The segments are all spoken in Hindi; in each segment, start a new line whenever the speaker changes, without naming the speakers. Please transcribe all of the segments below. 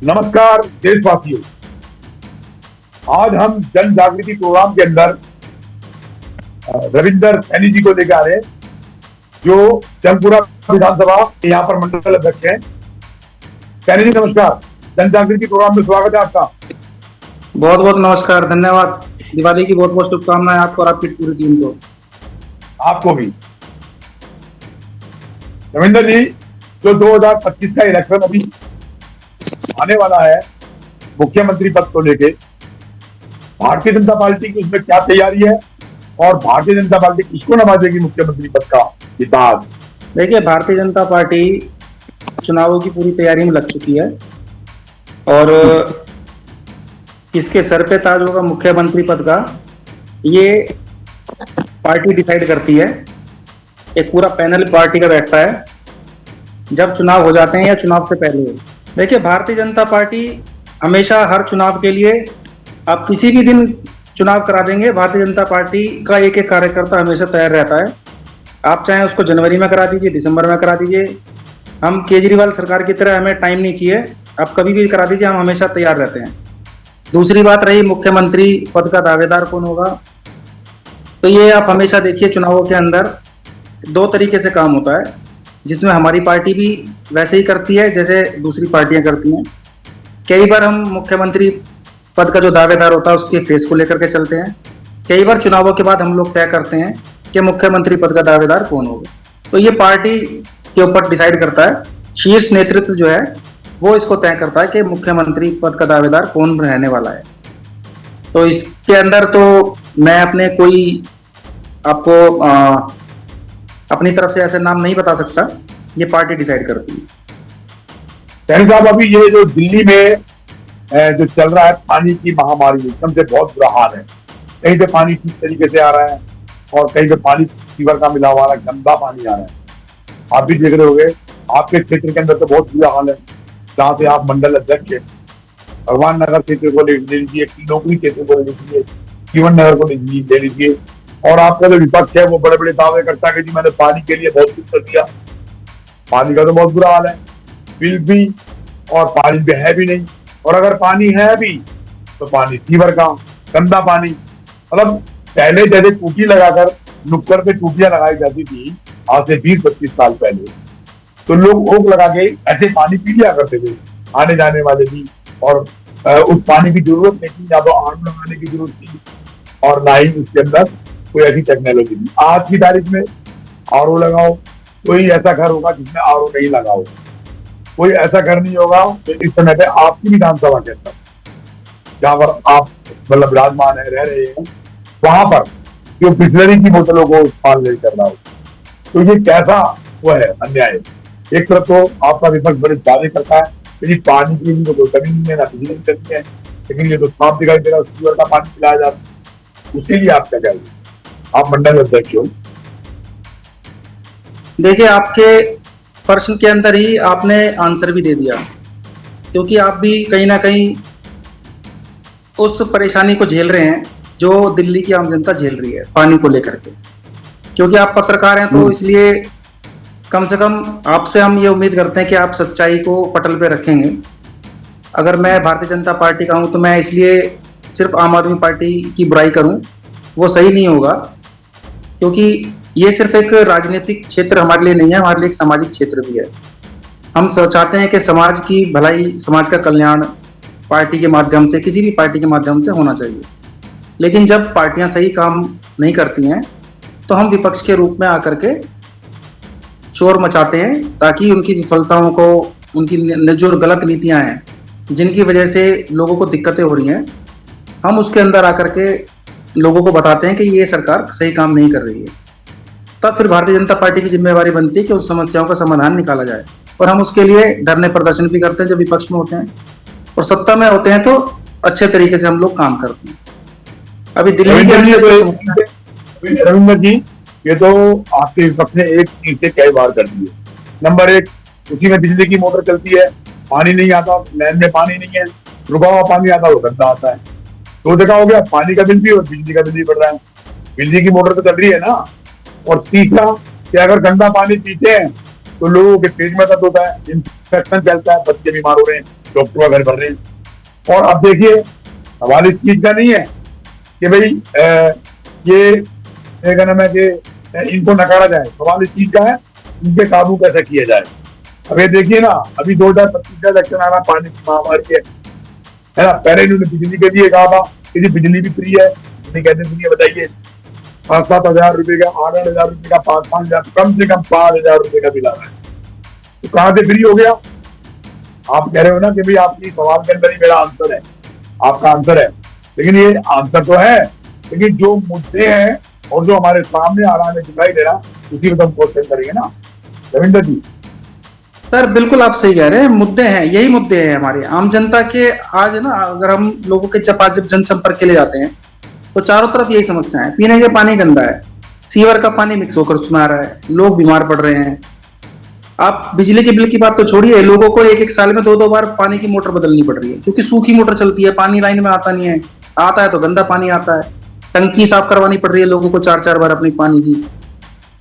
नमस्कार देशवासियों। आज हम जन जागृति प्रोग्राम के अंदर रविंदर सैनी जी को लेकर आ रहे हैं, जो जंगपुरा विधानसभा के यहाँ पर मंडल अध्यक्ष हैं। सैनी जी नमस्कार, जन जागृति प्रोग्राम में स्वागत है आपका।
बहुत बहुत नमस्कार, धन्यवाद। दिवाली की बहुत बहुत शुभकामनाएं आपको और आपकी पूरी टीम को।
आपको भी। रविंदर जी, जो 2025 का इलेक्शन अभी आने वाला है मुख्यमंत्री पद को लेके, भारतीय जनता पार्टी की उसमें क्या तैयारी है और भारतीय जनता पार्टी किसको नवाजेगी मुख्यमंत्री पद का खिताब?
देखिए, भारतीय जनता पार्टी चुनावों की पूरी तैयारी में लग चुकी है और किसके सर पे ताज होगा मुख्यमंत्री पद का, ये पार्टी डिसाइड करती है। एक पूरा पैनल पार्टी का बैठता है जब चुनाव हो जाते हैं या चुनाव से पहले। देखिए, भारतीय जनता पार्टी हमेशा हर चुनाव के लिए, आप किसी भी दिन चुनाव करा देंगे, भारतीय जनता पार्टी का एक एक कार्यकर्ता हमेशा तैयार रहता है। आप चाहे उसको जनवरी में करा दीजिए, दिसंबर में करा दीजिए। हम केजरीवाल सरकार की तरह हमें टाइम नहीं चाहिए, आप कभी भी करा दीजिए, हम हमेशा तैयार रहते हैं। दूसरी बात रही मुख्यमंत्री पद का दावेदार कौन होगा, तो ये आप हमेशा देखिए चुनावों के अंदर दो तरीके से काम होता है, जिसमें हमारी पार्टी भी वैसे ही करती है जैसे दूसरी पार्टियां करती हैं। कई बार हम मुख्यमंत्री पद का जो दावेदार होता है उसके फेस को लेकर के चलते हैं। कई बार चुनावों के बाद हम लोग तय करते हैं कि मुख्यमंत्री पद का दावेदार कौन होगा। तो ये पार्टी के ऊपर डिसाइड करता है, शीर्ष नेतृत्व जो है वो इसको तय करता है कि मुख्यमंत्री पद का दावेदार कौन रहने वाला है। तो इसके अंदर तो मैं अपने कोई आपको अपनी तरफ से ऐसे नाम नहीं बता सकता, ये पार्टी डिसाइड करती है।
सैनी साहब, अभी ये जो दिल्ली में जो चल रहा है पानी की महामारी, एकदम से बहुत बुरा हाल है। कहीं पे पानी ठीक तरीके से आ रहा है और कहीं पे पानी फीवर का मिला हुआ गंदा पानी आ रहा है। आप भी देख रहे होंगे, आपके क्षेत्र के अंदर तो बहुत बुरा हाल है, जहाँ से आप मंडल अध्यक्ष है। भगवान नगर क्षेत्र को ले लीजिए, नौकरी क्षेत्र को ले लीजिए, जीवन नगर को ले लीजिए, और आपका जो विपक्ष है वो बड़े बड़े दावे करता है कि जी मैंने पानी के लिए बहुत कुछ कर दिया। पानी का तो बहुत बुरा हाल है, बिल भी और पानी भी है भी नहीं, और अगर पानी है भी तो पानी फीवर का गंदा पानी। मतलब पहले जैसे टूटी लगाकर नुक्कड़ पे टूटियां लगाई जाती थी आज से 20-25 साल पहले, तो लोग ओक लगा के ऐसे पानी पी लिया करते थे, आने जाने वाले भी, और उस पानी की जरूरत नहीं थी, या तो आग लगाने की जरूरत थी और ना ही उसके अंदर कोई ऐसी टेक्नोलॉजी नहीं। आज की तारीख में आरओ लगाओ, कोई ऐसा घर होगा जिसमें आरओ नहीं लगा हो, कोई ऐसा घर नहीं होगा तो इस समय पे आपकी विधानसभा के अंदर जहाँ पर आप मतलब विराजमान है, रह रहे हैं, वहां पर जो बिस्लरी की बोतलों को इस्तेमाल नहीं कर रहा हो, तो ये कैसा वो है अन्याय। एक तरफ तो आपका विपक्ष बड़े दावे करता है कि पानी की तो कोई कमी नहीं है, ना बिजली की कमी है, लेकिन ये तो साफ दिखाई दे रहा है सीवर का पानी पिलाया जाता है। उसके लिए आप क्या कहेंगे, आप मंडल अध्यक्ष हो?
देखिए, आपके प्रश्न के अंदर ही आपने आंसर भी दे दिया, क्योंकि आप भी कहीं ना कहीं उस परेशानी को झेल रहे हैं जो दिल्ली की आम जनता झेल रही है पानी को लेकर के। क्योंकि आप पत्रकार हैं तो इसलिए कम से कम आपसे हम ये उम्मीद करते हैं कि आप सच्चाई को पटल पे रखेंगे। अगर मैं भारतीय जनता पार्टी का हूं तो मैं इसलिए सिर्फ आम आदमी पार्टी की बुराई करूं, वो सही नहीं होगा। क्योंकि ये सिर्फ एक राजनीतिक क्षेत्र हमारे लिए नहीं है, हमारे लिए एक सामाजिक क्षेत्र भी है। हम चाहते हैं कि समाज की भलाई, समाज का कल्याण पार्टी के माध्यम से, किसी भी पार्टी के माध्यम से होना चाहिए। लेकिन जब पार्टियां सही काम नहीं करती हैं तो हम विपक्ष के रूप में आकर के शोर मचाते हैं, ताकि उनकी विफलताओं को, उनकी जो गलत नीतियां हैं जिनकी वजह से लोगों को दिक्कतें हो रही हैं, हम उसके अंदर आकर के लोगों को बताते हैं कि ये सरकार सही काम नहीं कर रही है। तब फिर भारतीय जनता पार्टी की जिम्मेवारी बनती है कि उन समस्याओं का समाधान निकाला जाए, और हम उसके लिए धरने प्रदर्शन भी करते हैं जब विपक्ष में होते हैं, और सत्ता में होते हैं तो अच्छे तरीके से हम लोग काम करते हैं। अभी दिल्ली के अंदर
रविंदर जी, ये तो आपके विपक्ष ने एक चीज से कई बार कर दी है। नंबर एक, उसी में बिजली की मोटर चलती है, पानी नहीं आता, नहर में पानी नहीं है, रुका हुआ पानी आता है वो गंदा आता है। तो देखा हो गया, पानी का बिल भी और बिजली का बिल भी बढ़ रहा है। बिजली की मोटर तो चल रही है ना। और तीसरा कि अगर गंदा पानी पीते हैं तो लोगों के पेट में दर्द होता है, इंफेक्शन फैलता है, बच्चे बीमार हो रहे हैं, डॉक्टरों का घर भर रहे हैं। और अब देखिए सवाल इस चीज का नहीं है कि भाई ये क्या नाम है कि इनको नकारा जाए, सवाल इस चीज का है इनके काबू कैसे किया जाए। अब ये देखिए ना, अभी 2025 का इलेक्शन आ रहा, पानी की महामारी है ना। पहले इन्होंने बिजली के लिए कहा था कि जी बिजली भी फ्री है, बिजली कैसे फ्री है बताइए। 7-7 हजार रुपए का, 8-8 हजार रुपए का, 5-5 हजार, कम से कम 5 हजार रुपए का बिल आ रहा है। तो कहाँ से फ्री हो गया? आप कह रहे हो ना कि भाई आपकी सवाल के अंदर ही मेरा आंसर है, आपका आंसर है, लेकिन ये आंसर तो है, लेकिन जो मुद्दे हैं और जो हमारे सामने आ रहा है दिखाई दे रहा, उसी पर हम क्वेश्चन करेंगे ना रविंदर जी।
सर बिल्कुल आप सही कह रहे हैं, मुद्दे हैं, यही मुद्दे हैं हमारे आम जनता के। आज है ना, अगर हम लोगों के जब आज जनसंपर्क के लिए जाते हैं तो चारों तरफ यही समस्या है। पीने का पानी गंदा है, सीवर का पानी मिक्स होकर सुना रहा है, लोग बीमार पड़ रहे हैं। आप बिजली के बिल की बात तो छोड़िए, लोगों को एक एक साल में 2-2 बार पानी की मोटर बदलनी पड़ रही है, क्योंकि सूखी मोटर चलती है, पानी लाइन में आता नहीं है, आता है तो गंदा पानी आता है। टंकी साफ करवानी पड़ रही है लोगों को 4-4 बार अपनी पानी की।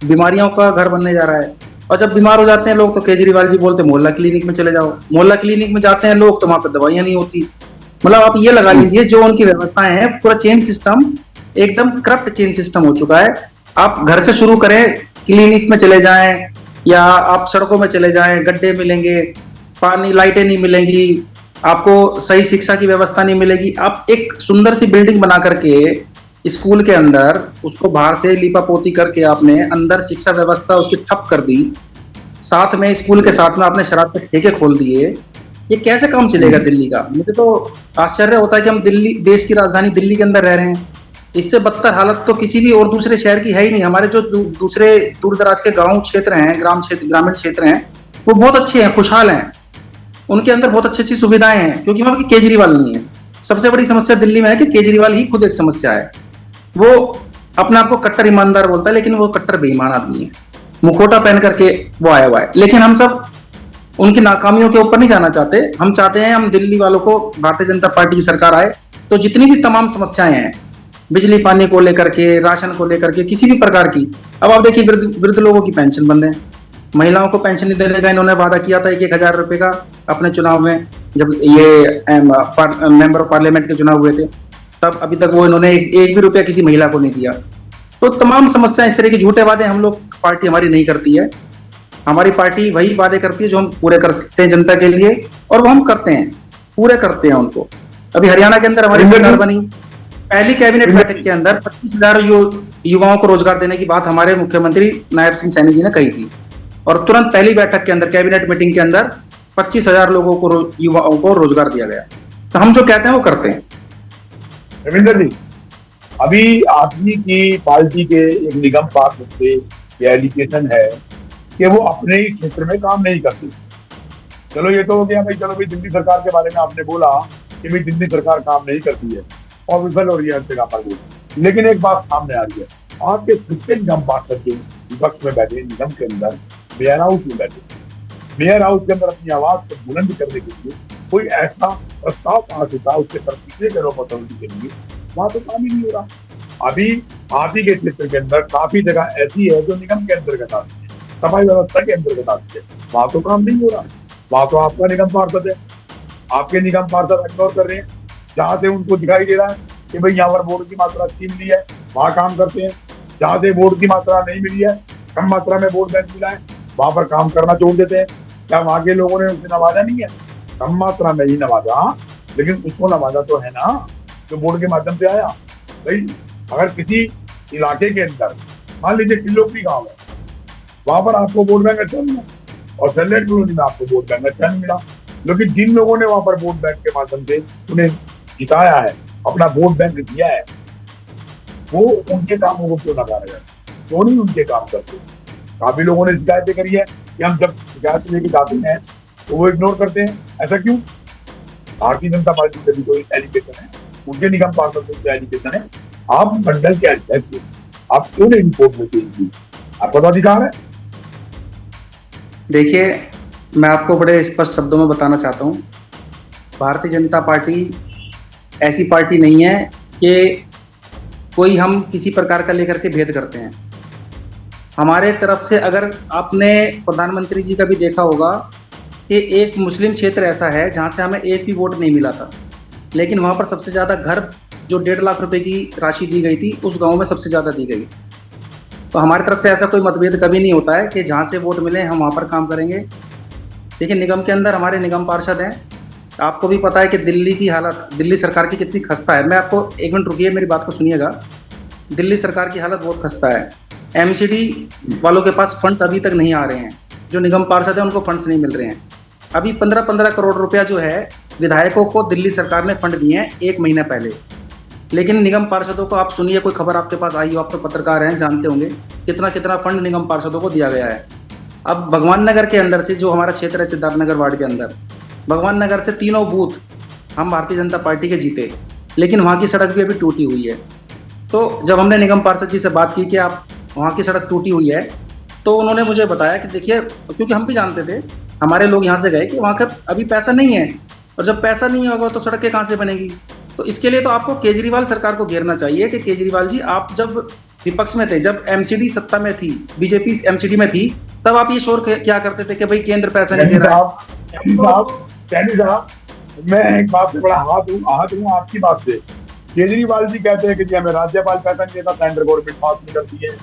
बीमारियों का घर बनने जा रहा है। और जब बीमार हो जाते हैं लोग तो केजरीवाल जी बोलते हैं मोहल्ला क्लिनिक में चले जाओ। मोहल्ला क्लिनिक में जाते हैं लोग तो वहां पर दवाइयां नहीं होती। मतलब आप ये लगा लीजिए, जो उनकी व्यवस्थाएं हैं, पूरा चेन सिस्टम एकदम करप्ट चेन सिस्टम हो चुका है। आप घर से शुरू करें, क्लिनिक में चले जाएं या आप सड़कों में चले जाएं, गड्ढे मिलेंगे, पानी, लाइटें नहीं मिलेंगी, आपको सही शिक्षा की व्यवस्था नहीं मिलेगी। आप एक सुंदर सी बिल्डिंग बना करके स्कूल के अंदर उसको बाहर से लीपा पोती करके आपने अंदर शिक्षा व्यवस्था उसकी ठप कर दी, साथ में स्कूल के साथ में आपने शराब के ठेके खोल दिए। ये कैसे काम चलेगा दिल्ली का? मुझे तो आश्चर्य होता है कि हम दिल्ली, देश की राजधानी दिल्ली के अंदर रह रहे हैं। इससे बदतर हालत तो किसी भी और दूसरे शहर की है ही नहीं। हमारे जो दूसरे दूर दराज के गांव क्षेत्र हैं, ग्रामीण क्षेत्र हैं, वो बहुत अच्छे हैं, खुशहाल हैं, उनके अंदर बहुत अच्छी अच्छी सुविधाएं हैं, क्योंकि वहां की केजरीवाल नहीं है। सबसे बड़ी समस्या दिल्ली में है कि केजरीवाल ही खुद एक समस्या है। वो अपने आप को कट्टर ईमानदार बोलता है, लेकिन वो कट्टर बेईमान आदमी है, मुखोटा पहन करके वो आया हुआ है। लेकिन हम सब उनकी नाकामियों के ऊपर नहीं जाना चाहते। हम चाहते हैं हम दिल्ली वालों को भारतीय जनता पार्टी की सरकार आए तो जितनी भी तमाम समस्याएं हैं, बिजली पानी को लेकर के, राशन को लेकर के, किसी भी प्रकार की। अब आप देखिए वृद्ध लोगों की पेंशन बंद है, महिलाओं को पेंशन नहीं देने का इन्होंने वादा किया था 1-1 हजार रुपए का अपने चुनाव में, जब ये मेंबर ऑफ पार्लियामेंट के चुनाव हुए थे, तब अभी तक वो इन्होंने एक भी रुपया किसी महिला को नहीं दिया। तो तमाम समस्याएं, इस तरह के झूठे वादे हम लोग, पार्टी हमारी नहीं करती है। हमारी पार्टी वही वादे करती है जो हम पूरे कर सकते हैं जनता के लिए, और वो हम करते हैं, पूरे करते हैं उनको। अभी हरियाणा के अंदर हमारी सरकार बनी, पहली कैबिनेट बैठक के अंदर 25,000 युवाओं को रोजगार देने की बात हमारे मुख्यमंत्री नायब सिंह सैनी जी ने कही थी, और तुरंत पहली बैठक के अंदर, कैबिनेट मीटिंग के अंदर 25,000 लोगों को, युवाओं को रोजगार दिया गया। तो हम जो कहते हैं वो करते हैं।
रविंदर जी, अभी आपकी की पार्टी के एक निगम पार्षद से ये एलिगेशन है कि वो अपने ही क्षेत्र में काम नहीं करती। चलो ये तो हो गया भाई, चलो भाई दिल्ली सरकार के बारे में आपने बोला कि भाई दिल्ली सरकार काम नहीं करती है और विफल हो रही है हर जगह पर। लेकिन एक बात सामने आ रही है, आपके कितने निगम पार्षद के विपक्ष में बैठे, निगम के अंदर मेयर हाउस में बैठे, मेयर हाउस के अंदर अपनी आवाज को बुलंद करने के लिए कोई ऐसा प्रस्ताव पास होता, उसके प्रतिक्रिया के रूप अथॉरिटी के लिए, वहां तो काम ही नहीं हो रहा। अभी आप ही के क्षेत्र के अंदर काफी जगह ऐसी है जो निगम के अंतर्गत आती है, सफाई व्यवस्था के अंतर्गत आती है, वहां तो काम नहीं हो रहा। वहां तो आपका निगम पार्षद है, आपके निगम पार्षद इग्नोर कर रहे हैं। जहां से उनको दिखाई दे रहा है कि भाई यहाँ पर बोर्ड की मात्रा अच्छी मिली है, वहां काम करते हैं। जहां से बोर्ड की मात्रा नहीं मिली है, कम मात्रा में वोट बैंक मिला है, वहां पर काम करना छोड़ देते हैं। क्या वहां के लोगों ने उसे नवाजा नहीं है? कम मात्रा में ही नवाजा, लेकिन उसको नवाजा तो है ना जो बोर्ड के माध्यम से आया। भाई अगर किसी इलाके के अंदर मान लीजिए किलोपी गाँव है, वहां पर आपको वोट बैंक अच्छा मिला और सैटेलाइट कॉलोनी में आपको वोट बैंक अच्छा नहीं मिला, लेकिन जिन लोगों ने वहां पर वोट बैंक के माध्यम से उन्हें जिताया है, अपना वोट बैंक दिया है, वो उनके कामों को क्यों नकारा जाए? क्यों नहीं उनके काम करते? काफी लोगों ने शिकायतें करी है कि हम जब शिकायत लेके जाते हैं तो वो इग्नोर करते हैं। ऐसा क्यों? भारतीय जनता पार्टी से भी कोई एलिगेशन है, उनके निगम पार्षद से एलिगेशन है, आप मंडल के अध्यक्ष, आप क्यों नहीं रिपोर्ट में चेंज की? आपका तो अधिकार है।
देखिए, मैं आपको बड़े स्पष्ट शब्दों में बताना चाहता हूँ, भारतीय जनता पार्टी ऐसी पार्टी नहीं है कि कोई हम किसी प्रकार का लेकर के भेद करते हैं। हमारे तरफ से, अगर आपने प्रधानमंत्री जी का भी देखा होगा कि एक मुस्लिम क्षेत्र ऐसा है जहाँ से हमें एक भी वोट नहीं मिला था, लेकिन वहाँ पर सबसे ज़्यादा घर जो 1.5 लाख रुपए की राशि दी गई थी उस गांव में सबसे ज़्यादा दी गई। तो हमारी तरफ से ऐसा कोई मतभेद कभी नहीं होता है कि जहाँ से वोट मिले हम वहाँ पर काम करेंगे। देखिए निगम के अंदर हमारे निगम पार्षद हैं, आपको भी पता है कि दिल्ली की हालत, दिल्ली सरकार की कितनी खस्ता है। मैं आपको एक मिनट रुकिए, मेरी बात को सुनिएगा। दिल्ली सरकार की हालत बहुत खस्ता है। एमसीडी वालों के पास फंड अभी तक नहीं आ रहे हैं, जो निगम पार्षद हैं उनको फंड्स नहीं मिल रहे हैं। अभी 15-15 करोड़ रुपया जो है विधायकों को दिल्ली सरकार ने फंड दिए हैं 1 महीना पहले, लेकिन निगम पार्षदों को आप सुनिए, कोई खबर आपके पास आई हो, आप तो पत्रकार हैं, जानते होंगे कितना कितना फंड निगम पार्षदों को दिया गया है। अब भगवान नगर के अंदर से, जो हमारा क्षेत्र है सिद्धार्थ नगर वार्ड के अंदर, भगवान नगर से तीनों बूथ हम भारतीय जनता पार्टी के जीते, लेकिन वहाँ की सड़क भी अभी टूटी हुई है। तो जब हमने निगम पार्षद जी से बात की कि आप वहाँ की सड़क टूटी हुई है, तो उन्होंने मुझे बताया कि देखिए, क्योंकि हम भी जानते थे, हमारे लोग यहाँ से गए कि वहाँ का अभी पैसा नहीं है, और जब पैसा नहीं होगा तो सड़कें कहाँ से बनेगी। तो इसके लिए तो आपको केजरीवाल सरकार को घेरना चाहिए कि केजरीवाल जी, आप जब विपक्ष में थे, जब एमसीडी सत्ता में थी, बीजेपी एमसीडी में थी, तब आप ये शोर क्या करते थे कि भाई केंद्र पैसा नहीं दे रहा है।
सैनी साहब, मैं एक बात से बड़ा आहत हूँ आपकी बात से। केजरीवाल जी कहते हैं कि जी हमें राज्यपाल पैसा नहीं देता, सेंट्रल गवर्नमेंट पास नहीं करती है।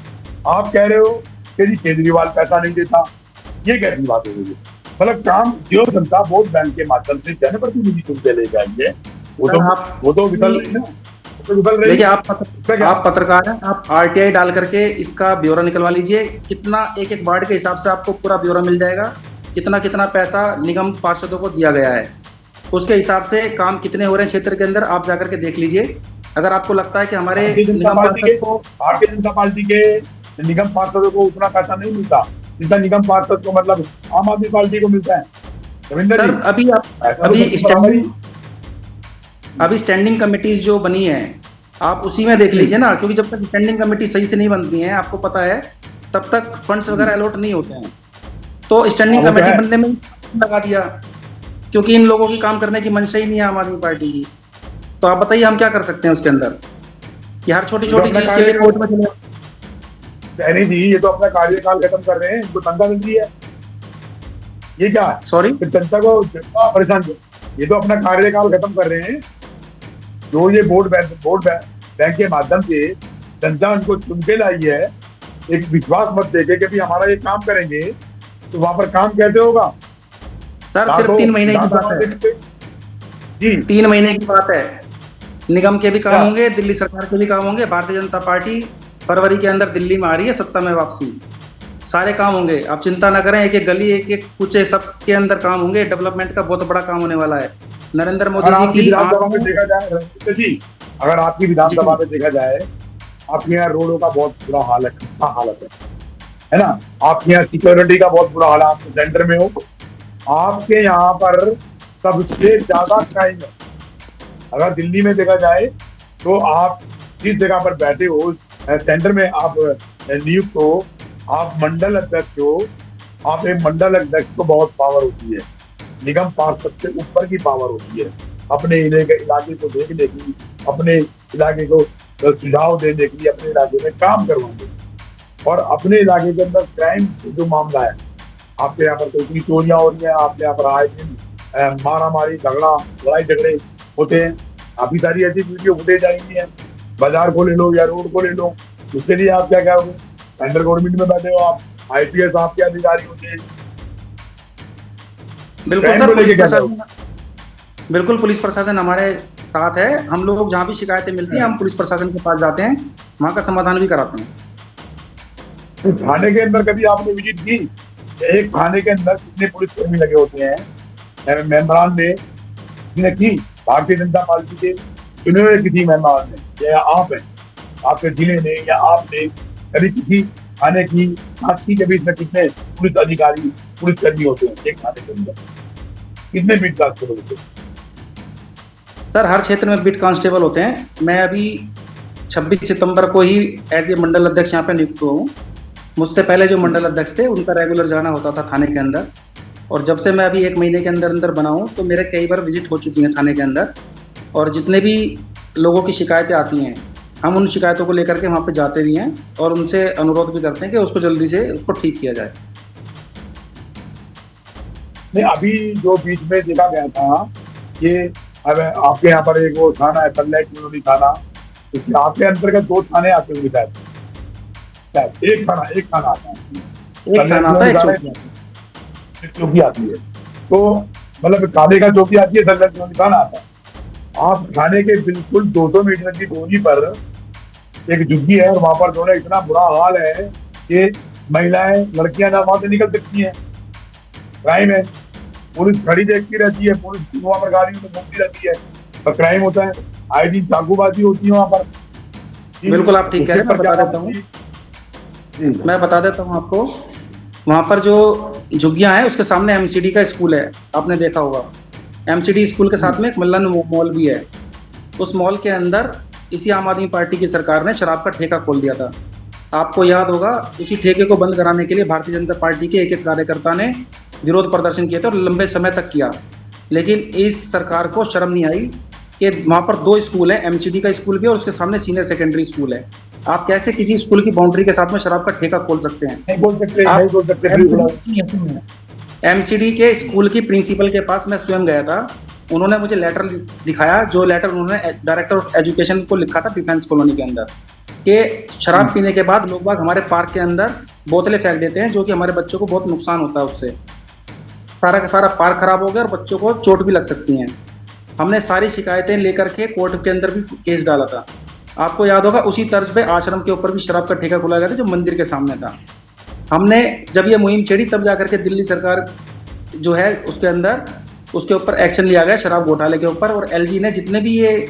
आप कह रहे हो कि जी केजरीवाल पैसा नहीं देता, ये कैसी बात हो रही है? मतलब काम जो जनता वोट बैंक के माध्यम से जनप्रतिनिधि चुनते ले जाएंगे, वो तो विफल रही ना, वो तो विफल रही।
देखिए आप पत्रकार हैं, आप आरटीआई डाल करके इसका ब्यौरा निकलवा लीजिए, कितना एक एक वार्ड के हिसाब से आपको पूरा ब्यौरा मिल जाएगा, कितना कितना पैसा निगम पार्षदों को दिया गया है, उसके हिसाब से काम कितने हो रहे हैं क्षेत्र के अंदर, आप जाकर के देख लीजिए। अगर आपको लगता है कि हमारे
भारतीय जनता पार्टी के निगम पार्षदों को उतना पैसा नहीं मिलता जितना निगम पार्षद को, मतलब आम आदमी पार्टी को मिलता है। रविंदर जी,
अभी स्टैंडिंग कमेटीज जो बनी है, आप उसी में देख लीजिए ना, क्योंकि जब तक स्टैंडिंग कमेटी सही से नहीं बनती है, आपको पता है, तब तक फंड्स वगैरह अलॉट नहीं होते हैं। तो स्टैंडिंग कमेटी बनने में लगा दिया, क्योंकि इन लोगों की काम करने की मंशा ही नहीं है आम आदमी पार्टी की। तो आप बताइए हम क्या कर सकते हैं उसके अंदर, कि हर छोटी छोटी चीज के लिए कोर्ट में चले।
सैनी जी, ये तो अपना कार्यकाल खत्म कर रहे हैं, इनको तंगा मिल रही है, ये क्या है?
सॉरी,
जनता को परेशान, ये तो अपना कार्यकाल खत्म कर रहे हैं। जो ये वोट बैंक के माध्यम से जनता उनको चुन के लाई है, एक विश्वास मत देके कि भी हमारा ये काम करेंगे, तो वहां पर काम कैसे होगा?
सर सिर्फ 3 महीने की बात है जी, 3 महीने की बात है। निगम के भी काम होंगे, दिल्ली सरकार के भी काम होंगे। भारतीय जनता पार्टी फरवरी के अंदर दिल्ली में आ रही है, सत्ता में वापसी, सारे काम होंगे, आप चिंता ना करें। एक एक गली, एक एक कुचे, सब के अंदर काम होंगे। डेवलपमेंट का बहुत बड़ा काम होने वाला है। नरेंद्र मोदी जी की
विधानसभा में देखा जाए जी, अगर आपकी विधानसभा में देखा जाए, आपके यहाँ रोडों का बहुत बुरा हाल है ना? आपके यहाँ सिक्योरिटी का बहुत बुरा हाल है। आप सेंटर में हो, आपके यहाँ पर सबसे ज्यादा क्राइम है। अगर दिल्ली में देखा जाए तो आप जिस जगह पर बैठे हो, सेंटर में आप नियुक्त हो, आप मंडल अध्यक्ष हो, आप एक मंडल अध्यक्ष को बहुत पावर होती है, निगम पार्षद से ऊपर की पावर होती है, अपने इलाके को देखने की, अपने इलाके को सुझाव देने के लिए, अपने इलाके में काम करवाने, और अपने इलाके के अंदर क्राइम जो मामला है, आपके यहाँ पर कोई चोरियां हो रही है, आपके यहाँ पर आए दिन मारा मारी, झगड़ा, लड़ाई झगड़े होते हैं, काफी सारी ऐसी वीडियो फुटेज आई है। बाजार को ले लो या रोड को ले लो, उसके लिए आप क्या कहोगे? सेंट्रल गवर्नमेंट में बैठे हो आप, आईपीएस आपके अधिकारी होते हैं।
बिल्कुल सर, बिल्कुल पुलिस प्रशासन हमारे साथ है। हम लोग जहाँ भी शिकायतें मिलती हैं, हम पुलिस प्रशासन के पास जाते हैं, वहाँ का समाधान भी कराते हैं।
थाने के अंदर कभी आपने विजिट की? एक थाने के अंदर कितने पुलिसकर्मी लगे होते हैं? मेंबरान ने की, भारतीय जनता पार्टी के चुने हुए किसी मेंबरान ने, या आप हैं, आपके जिले ने या आपने कभी किसी थाने की साथी के बीच में कितने पुलिस अधिकारी, पुलिसकर्मी होते हैं एक थाने के अंदर? कितने बीट कांस्टेबल होते हैं?
सर हर क्षेत्र में बीट कांस्टेबल होते हैं। मैं अभी 26 सितंबर को ही एज ए मंडल अध्यक्ष यहाँ पे नियुक्त हुआ हूँ। मुझसे पहले जो मंडल अध्यक्ष थे, उनका रेगुलर जाना होता था थाने के अंदर, और जब से मैं अभी 1 महीने के अंदर अंदर बना हूँ, तो मेरे कई बार विजिट हो चुकी हैं थाने के अंदर, और जितने भी लोगों की शिकायतें आती हैं, हम उन शिकायतों को लेकर के वहाँ पे जाते भी हैं, और उनसे अनुरोध भी करते हैं कि उसको जल्दी से उसको ठीक किया जाए।
नहीं, अभी जो बीच में देखा गया था, ये अब आपके यहाँ पर एक वो थाना है, कल्ले कॉलोनी थाना, इसके आपके अंतर्गत दो थाने आते होंगे शायद। शायद एक थाना आता है,
एक
कल्ले
थाना आता
कॉलोनी
है, एक
थाना,
चौकी आती
एक चौकी आती है। तो मतलब काले का चौकी आती है, कल्ले कॉलोनी थाना आता है। आप थाने के बिल्कुल 200 मीटर की दूरी पर एक झुग्गी है, और वहां पर जो है इतना बुरा हाल है कि महिलाएं, लड़कियां ना वहां से निकल सकती हैं। क्राइम है, पुलिस खड़ी देखती रहती है, पुलिस वहां पर गाड़ियों में घूमती रहती है, पर क्राइम होता है, आए दिन चाकूबाजी होती है वहां पर।
है। बिल्कुल आप ठीक कह
उसके
रहे हैं, मैं
ऊपर क्या
बता
नाम
देता हूँ।
जी? जी
मैं बता देता हूँ आपको। वहाँ पर जो झुग्गियाँ हैं उसके सामने एमसीडी का स्कूल है, आपने देखा होगा। एमसीडी स्कूल के
जी
साथ में एक मल्लन मॉल भी है। उस मॉल के अंदर इसी आम आदमी पार्टी की सरकार ने शराब का ठेका खोल दिया था। आपको याद होगा, उसी ठेके को बंद कराने के लिए भारतीय जनता पार्टी के एक एक कार्यकर्ता ने विरोध प्रदर्शन किए थे और लंबे समय तक किया। लेकिन इस सरकार को शर्म नहीं आई कि वहाँ पर दो स्कूल हैं, एमसीडी का स्कूल भी है और उसके सामने सीनियर सेकेंडरी स्कूल है। आप कैसे किसी स्कूल की बाउंड्री के साथ में शराब का ठेका खोल सकते हैं?
नहीं बोल सकते, नहीं
आप
बोल सकते, बिल्कुल।
एमसीडी एमसीडी के स्कूल की प्रिंसिपल के पास मैं स्वयं गया था। उन्होंने मुझे लेटर दिखाया, जो लेटर उन्होंने डायरेक्टर ऑफ एजुकेशन को लिखा था डिफेंस कॉलोनी के अंदर, कि शराब पीने के बाद लोग बाग हमारे पार्क के अंदर बोतलें फेंक देते हैं, जो कि हमारे बच्चों को बहुत नुकसान होता है उससे। सारा का सारा पार्क खराब हो गया और बच्चों को चोट भी लग सकती हैं। हमने सारी शिकायतें लेकर के कोर्ट के अंदर भी केस डाला था। आपको याद होगा, उसी तर्ज पे आश्रम के ऊपर भी शराब का ठेका खोला गया था, जो मंदिर के सामने था। हमने जब ये मुहिम छेड़ी तब जाकर के दिल्ली सरकार जो है उसके अंदर उसके ऊपर एक्शन लिया गया शराब घोटाले के ऊपर, और एलजी ने जितने भी ये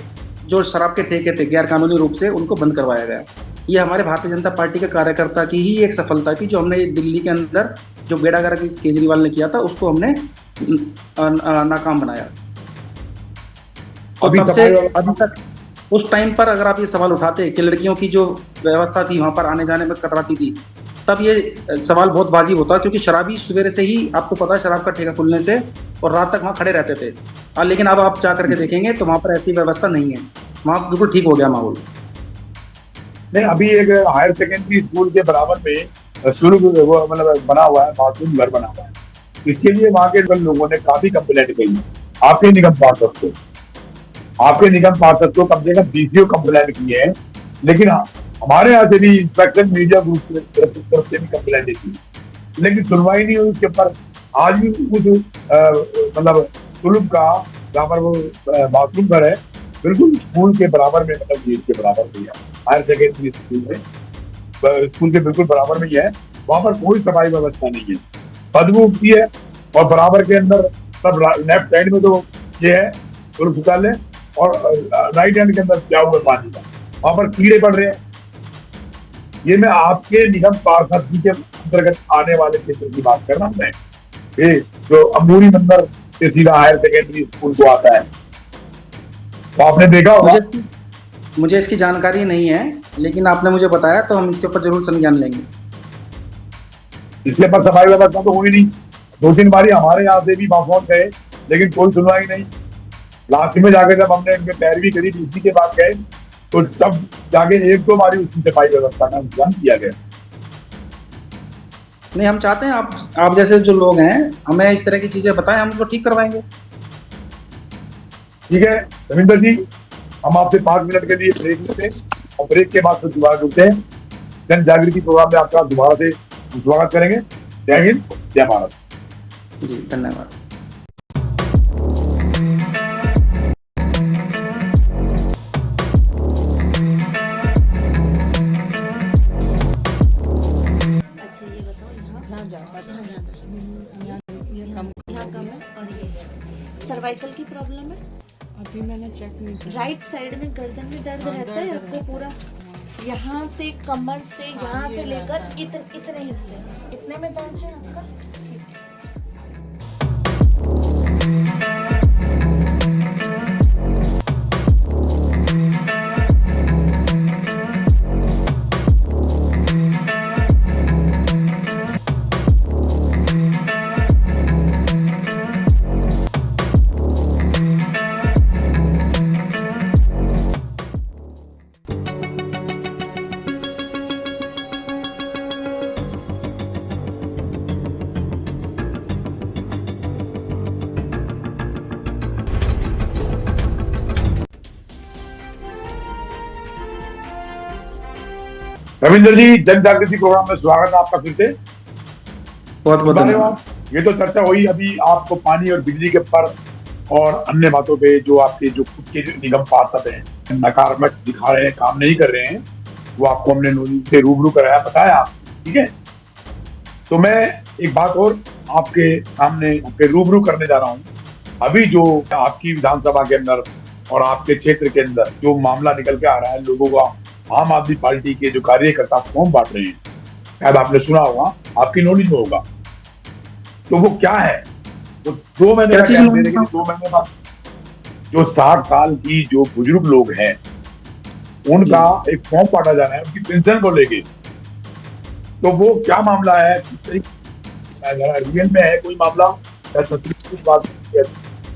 जो शराब के ठेके थे गैर कानूनी रूप से, उनको बंद करवाया गया। ये हमारे भारतीय जनता पार्टी के कार्यकर्ता की ही एक सफलता थी, जो हमने दिल्ली के अंदर जो बेड़ागर्क केजरीवाल ने किया था उसको हमने नाकाम बनाया। तो
अभी
तब से
सफाई वाला
अभी तक उस टाइम पर अगर आप ये सवाल उठाते कि लड़कियों की जो व्यवस्था थी वहां पर आने जाने में कतराती थी, तब ये सवाल बहुत वाजिब होता, क्योंकि शराबी सवेरे से ही, आपको पता है, शराब का ठेका खुलने से और रात तक वहां खड़े रहते थे। लेकिन अब आप जा करके देखेंगे तो वहां पर ऐसी व्यवस्था नहीं है, वहां बिल्कुल ठीक हो गया माहौल।
नहीं, अभी एक हायर सेकेंडरी स्कूल के बराबर में शुरू वो मतलब बना हुआ है, बाथरूम घर बना हुआ है। इसके लिए वहां के लोगों ने काफी कंप्लेंट की। आपके निगम पार्षद को आपके निगम पार्षद को कम से कम 20 कंप्लेंट की है, लेकिन हमारे यहाँ से भी इंस्पेक्शन मीडिया ग्रुप की तरफ से भी कंप्लेंट की, लेकिन सुनवाई नहीं हुई उसके ऊपर। आज भी कुछ मतलब सुलभ का, जहाँ पर वो बाथरूम घर है, बिल्कुल स्कूल के बराबर में, मतलब गेट के बराबर में है, हायर सेकेंडरी स्कूल में, स्कूल के बिल्कुल बराबर में ही है। वहां पर कोई सफाई व्यवस्था नहीं है, बदबू उठती है। और बराबर के अंदर सब लेफ्ट साइड में तो ये है पुलिस शौचालय, और राइट हैंड के अंदर क्या हुआ पानी का, वहां पर कीड़े पड़ रहे हैं। ये मैं आपके निगम पार्षद जी के अंतर्गत आने वाले क्षेत्र की बात कर रहा हूँ मैं, ये जो अमूरी मंदिर से सीधा हायर सेकेंडरी स्कूल को आता है, तो आपने देखा होगा।
मुझे इसकी जानकारी नहीं है, लेकिन आपने मुझे बताया तो हम इसके ऊपर जरूर संज्ञान लेंगे।
इसके पर सफाई व्यवस्था तो हुई नहीं। 2-3 बारी हमारे यहाँ से भी माफौन गए, लेकिन कोई सुनवाई नहीं। लास्ट में जाके जब हमने इनके पैरवी करी, इसी के बाद गए, तो तब जाके 1-2 बारी उसकी सफाई व्यवस्था का इंतजाम किया गया।
नहीं, हम चाहते हैं आप जैसे जो लोग हैं हमें इस तरह की चीजें बताएं, हम उसको ठीक करवाएंगे।
ठीक है रविंदर जी, हम आपसे 5 मिनट के लिए ब्रेक लेते हैं, और ब्रेक के बाद फिर दोबारा जुड़ते हैं। जन जागृति प्रोग्राम में आपका दोबारा से स्वागत करेंगे। जय हिंद, जय भारत।
जी धन्यवाद।
सर्वाइकल की प्रॉब्लम है,
अभी मैंने चेक नहीं किया।
राइट साइड में गर्दन में दर्द
हाँ,
रहता है
दर्द
आपको
रहता
पूरा, यहाँ से कमर से यहाँ
ये
से लेकर
रहता
इतने हिस्से, इतने में दर्द है आपका।
रविंद्र जी, जन जागृति प्रोग्राम में स्वागत है आपका फिर से।
बहुत बहुत धन्यवाद।
ये तो चर्चा हुई अभी आपको पानी और बिजली के पर और अन्य बातों पे, जो आपके जो खुद के जो निगम पार्षद हैं नकारात्मक दिखा रहे हैं, काम नहीं कर रहे हैं, वो आपको हमने नोटिस से रूबरू कराया, बताया आपको, ठीक है। तो मैं एक बात और आपके सामने आपके रूबरू करने जा रहा हूँ। अभी जो आपकी विधानसभा के अंदर और आपके क्षेत्र के अंदर जो मामला निकल के आ रहा है, लोगों का, आम आदमी पार्टी के जो कार्यकर्ता फॉर्म बांट रहे हैं, शायद आपने सुना होगा, आपकी नॉलेज में होगा, तो वो क्या है? तो 2 महीने का टाइम देने के लिए, 2 महीने बाद जो 60 साल की जो बुजुर्ग लोग हैं उनका एक फॉर्म बांटा जा रहा है उनकी पेंशन को लेके। तो वो क्या मामला है, रियल में है कोई मामला, बात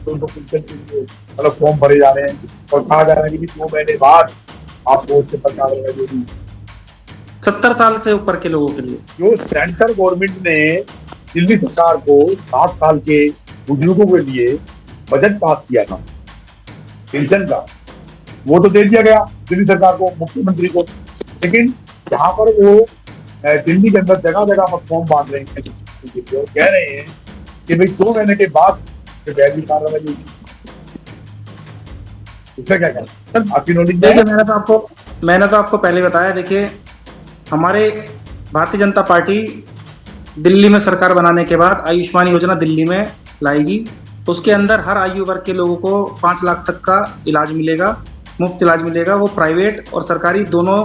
तो उनको पेंशन के लिए मतलब फॉर्म भरे जा रहे हैं और कहा जा रहा है कि 2 महीने बाद आपको उससे पता लगेगा। जो भी
70 साल से ऊपर के लोगों के लिए
जो सेंट्रल गवर्नमेंट ने दिल्ली सरकार को 60 साल के बुजुर्गों के लिए बजट पास किया था पेंशन का, वो तो दे दिया गया दिल्ली सरकार को, मुख्यमंत्री को। लेकिन यहाँ पर वो दिल्ली के अंदर जगह जगह पर फॉर्म बांट रहे हैं और कह रहे हैं कि भाई 2 महीने के बाद पहली कार्रवाई होगी। इसका क्या कहना? आपकी नॉलेज
देखिए, मैंने तो आपको पहले बताया। देखिए, हमारे भारतीय जनता पार्टी दिल्ली में सरकार बनाने के बाद आयुष्मान योजना दिल्ली में लाएगी। उसके अंदर हर आयु वर्ग के लोगों को 5 लाख तक का इलाज मिलेगा, मुफ्त इलाज मिलेगा। वो प्राइवेट और सरकारी दोनों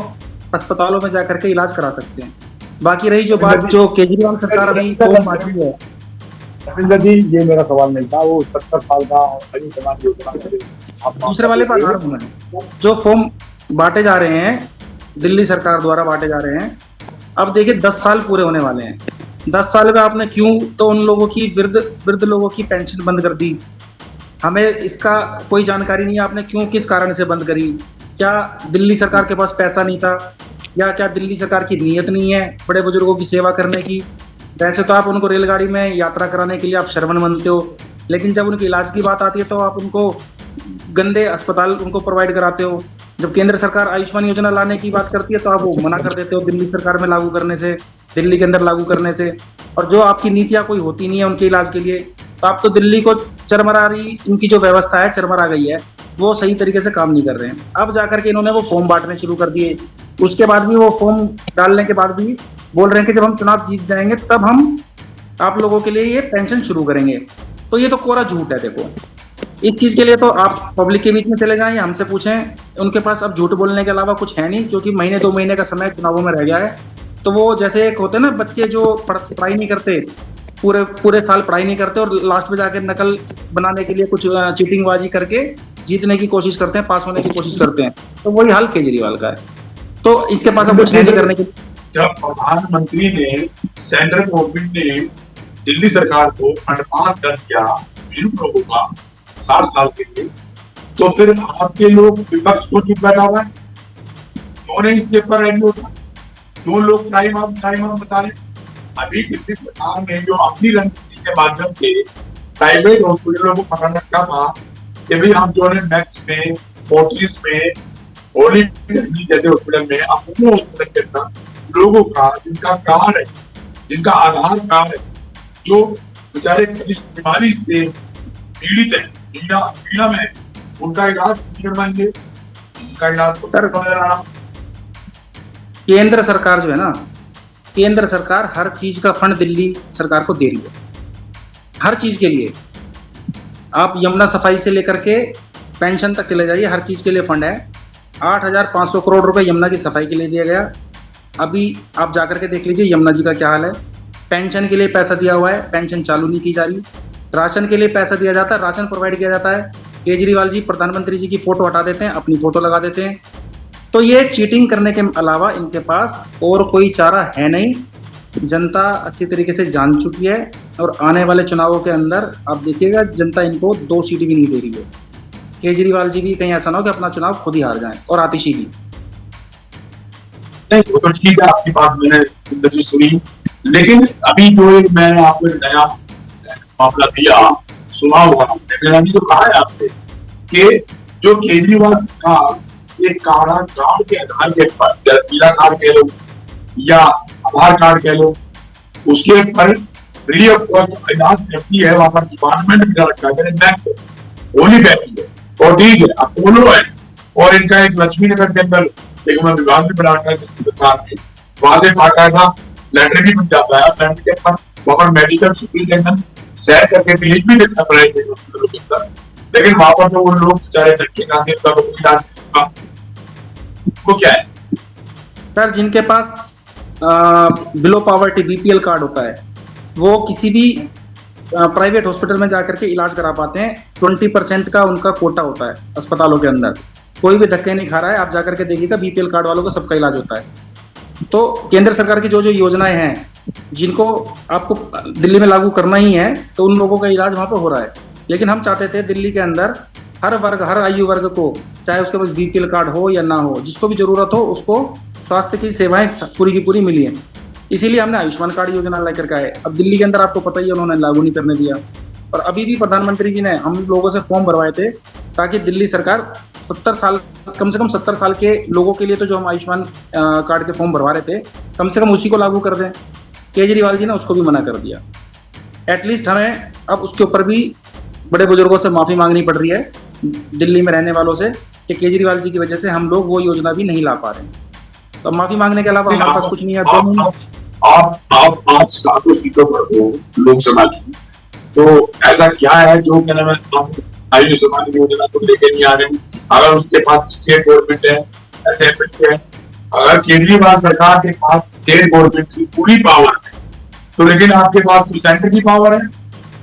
अस्पतालों में जाकर के इलाज करा सकते हैं। बाकी रही जो बात जो केजरीवाल सरकार अभी फॉर्म बांट रही है,
रविंद्र जी, ये मेरा सवाल नहीं था। वो 70 साल का आयुष्मान योजना
दूसरे वाले पर आ रहा हूं मैं। जो फॉर्म बांटे जा रहे हैं दिल्ली सरकार द्वारा बांटे जा रहे हैं, अब देखिए 10 साल पूरे होने वाले हैं। 10 साल में आपने क्यों तो उन लोगों की वृद्ध लोगों की पेंशन बंद कर दी? हमें इसका कोई जानकारी नहीं है, आपने क्यों, किस कारण से बंद करी? क्या दिल्ली सरकार के पास पैसा नहीं था, या क्या दिल्ली सरकार की नीयत नहीं है बड़े बुजुर्गों की सेवा करने की? वैसे तो आप उनको रेलगाड़ी में यात्रा कराने के लिए आप शर्मन बनते हो, लेकिन जब उनके इलाज की बात आती है तो आप उनको गंदे अस्पताल उनको प्रोवाइड कराते हो। जब केंद्र सरकार आयुष्मान योजना लाने की बात करती है तो आप वो मना कर देते हो दिल्ली सरकार में लागू करने से, दिल्ली के अंदर लागू करने से। और जो आपकी नीतियां कोई होती नहीं है उनके इलाज के लिए, तो आप तो दिल्ली को चरमरा रही, उनकी जो व्यवस्था है चरमरा गई है, वो सही तरीके से काम नहीं कर रहे हैं। अब जाकर के इन्होंने वो फॉर्म बांटने शुरू कर दिए। उसके बाद भी वो फॉर्म डालने के बाद भी बोल रहे हैं कि जब हम चुनाव जीत जाएंगे तब हम आप लोगों के लिए ये पेंशन शुरू करेंगे। तो ये तो कोरा झूठ है। देखो, इस चीज के लिए तो आप पब्लिक के बीच में चले जाएं, हमसे पूछें, उनके पास अब झूठ बोलने के अलावा कुछ है नहीं, क्योंकि महीने 2 महीने का समय चुनावों में रह गया है। तो वो जैसे एक होते हैं ना बच्चे जो पढ़ाई नहीं करते, पूरे साल पढ़ाई नहीं करते और लास्ट में जाके नकल बनाने के लिए कुछ चीटिंगबाजी करके जीतने की कोशिश करते हैं, पास होने की कोशिश करते हैं, तो वही हाल केजरीवाल का है। तो इसके पास अब कुछ नहीं करने के।
जब प्रधानमंत्री ने, सेंट्रल गवर्नमेंट ने दिल्ली सरकार को एडवांस कर दिया इन लोगों का 60 साल के लिए, तो फिर आपके लोग विपक्ष को चुप बैठा हुआ है? क्यों नहीं इसके ऊपर रेडी होता? क्यों लोग टाइम बता रहे? अभी दिल्ली सरकार ने जो अपनी रणनीति के माध्यम से प्राइवेट हॉस्पिटलों को पकड़ रखा था कि भाई हम जो है मैक्स में, फोर्टिस में, होली जैसे हॉस्पिटल में, अपोलो हॉस्पिटल के अंदर लोगों का जिनका कार्ड है, जिनका आधार कार्ड है, जो बेचारे बीमारी से पीड़ित है, पीड़ा में, उनका इलाज करवाएंगे। उनका इलाज
केंद्र सरकार जो है ना, केंद्र सरकार हर चीज का फंड दिल्ली सरकार को दे रही है, हर चीज के लिए। आप यमुना सफाई से लेकर के पेंशन तक चले जाइए, हर चीज के लिए फंड है। 8,500 करोड़ रुपए यमुना की सफाई के लिए दिया गया। अभी आप जाकर के देख लीजिए यमुना जी का क्या हाल है। पेंशन के लिए पैसा दिया हुआ है, पेंशन चालू नहीं की जा रही। राशन के लिए पैसा दिया जाता है, राशन प्रोवाइड किया जाता है। केजरीवाल जी प्रधानमंत्री जी की फोटो हटा देते हैं, अपनी फोटो लगा देते हैं। तो ये चीटिंग करने के अलावा इनके पास और कोई चारा है नहीं। जनता अच्छी तरीके से जान चुकी है और आने वाले चुनावों के अंदर आप देखिएगा जनता इनको 2 सीट भी नहीं दे रही है। केजरीवाल जी भी कहीं ऐसा ना हो कि अपना चुनाव खुद ही हार जाएं, और आतिशी भी
नहीं। वो तो ठीक है, आपकी बात मैंने सुनी, लेकिन अभी जो मैंने आपको नया मामला दिया, सुना होगा आपने, मैंने अभी तो कहा है आपसे कि जो केजरीवाल सरकार एक काला कार्ड के आधार के पर, पीला कार्ड कह लो या आधार कार्ड कह लो, उसके ऊपर फ्री ऑफ कॉस्ट इलाज करती है, वहां पर डिपार्टमेंट भी रखा है, बैंक होली बैंक है और ठीक है अपोलो है, और इनका एक लक्ष्मी नगर के अंदर एक विभाग भी बना रखा है सरकार ने, वहां से बाकायदा लेटर भी बन जाता है, लेटर के ऊपर वहां पर मेडिकल सुपरिटेंडेंट सेट करके भेज भी देता है प्राइवेट हॉस्पिटलों के अंदर, लेकिन वहां पर तो वो लोग बेचारे लड़के खाते हैं, वो क्या है
सर जिनके पास बिलो पॉवर्टी बीपीएल कार्ड होता है वो किसी भी प्राइवेट हॉस्पिटल में जाकर के इलाज करा पाते हैं। 20% का उनका कोटा होता है अस्पतालों के अंदर, कोई भी धक्के नहीं खा रहा है। आप जाकर के देखिएगा बीपीएल कार्ड वालों को सबका इलाज होता है। तो केंद्र सरकार की जो जो योजनाएं हैं जिनको आपको दिल्ली में लागू करना ही है, तो उन लोगों का इलाज वहां पर हो रहा है। लेकिन हम चाहते थे दिल्ली के अंदर हर वर्ग, हर आयु वर्ग को, चाहे उसके पास बीपीएल कार्ड हो या ना हो, जिसको भी जरूरत हो उसको स्वास्थ्य की सेवाएं पूरी की पूरी मिली है। इसीलिए हमने आयुष्मान कार्ड योजना लेकर के आए। अब दिल्ली के अंदर आपको पता ही है उन्होंने लागू नहीं करने दिया, और अभी भी प्रधानमंत्री जी ने हम लोगों से फॉर्म भरवाए थे ताकि दिल्ली सरकार 70 साल, कम से कम 70 साल के लोगों के लिए तो जो हम आयुष्मान कार्ड के फॉर्म भरवा रहे थे, कम से कम उसी को लागू कर दें। केजरीवाल जी ने उसको भी मना कर दिया। एटलीस्ट हमें अब उसके ऊपर भी बड़े बुजुर्गों से माफी मांगनी पड़ रही है, दिल्ली में रहने वालों से, कि केजरीवाल जी की वजह से हम लोग वो योजना भी नहीं ला पा रहे हैं। तो माफी मांगने के अलावा हमारे पास कुछ नहीं है।
आप 7 सीटों पर हो लोकसभा की, तो ऐसा क्या है जो क्या नाम है आप आयुष्मान योजना को लेकर नहीं आ रहे हैं? अगर उसके पास स्टेट गवर्नमेंट है, असेंबली है, अगर केजरीवाल सरकार के पास स्टेट गवर्नमेंट की पूरी पावर है, तो लेकिन आपके पास तो सेंटर की पावर है।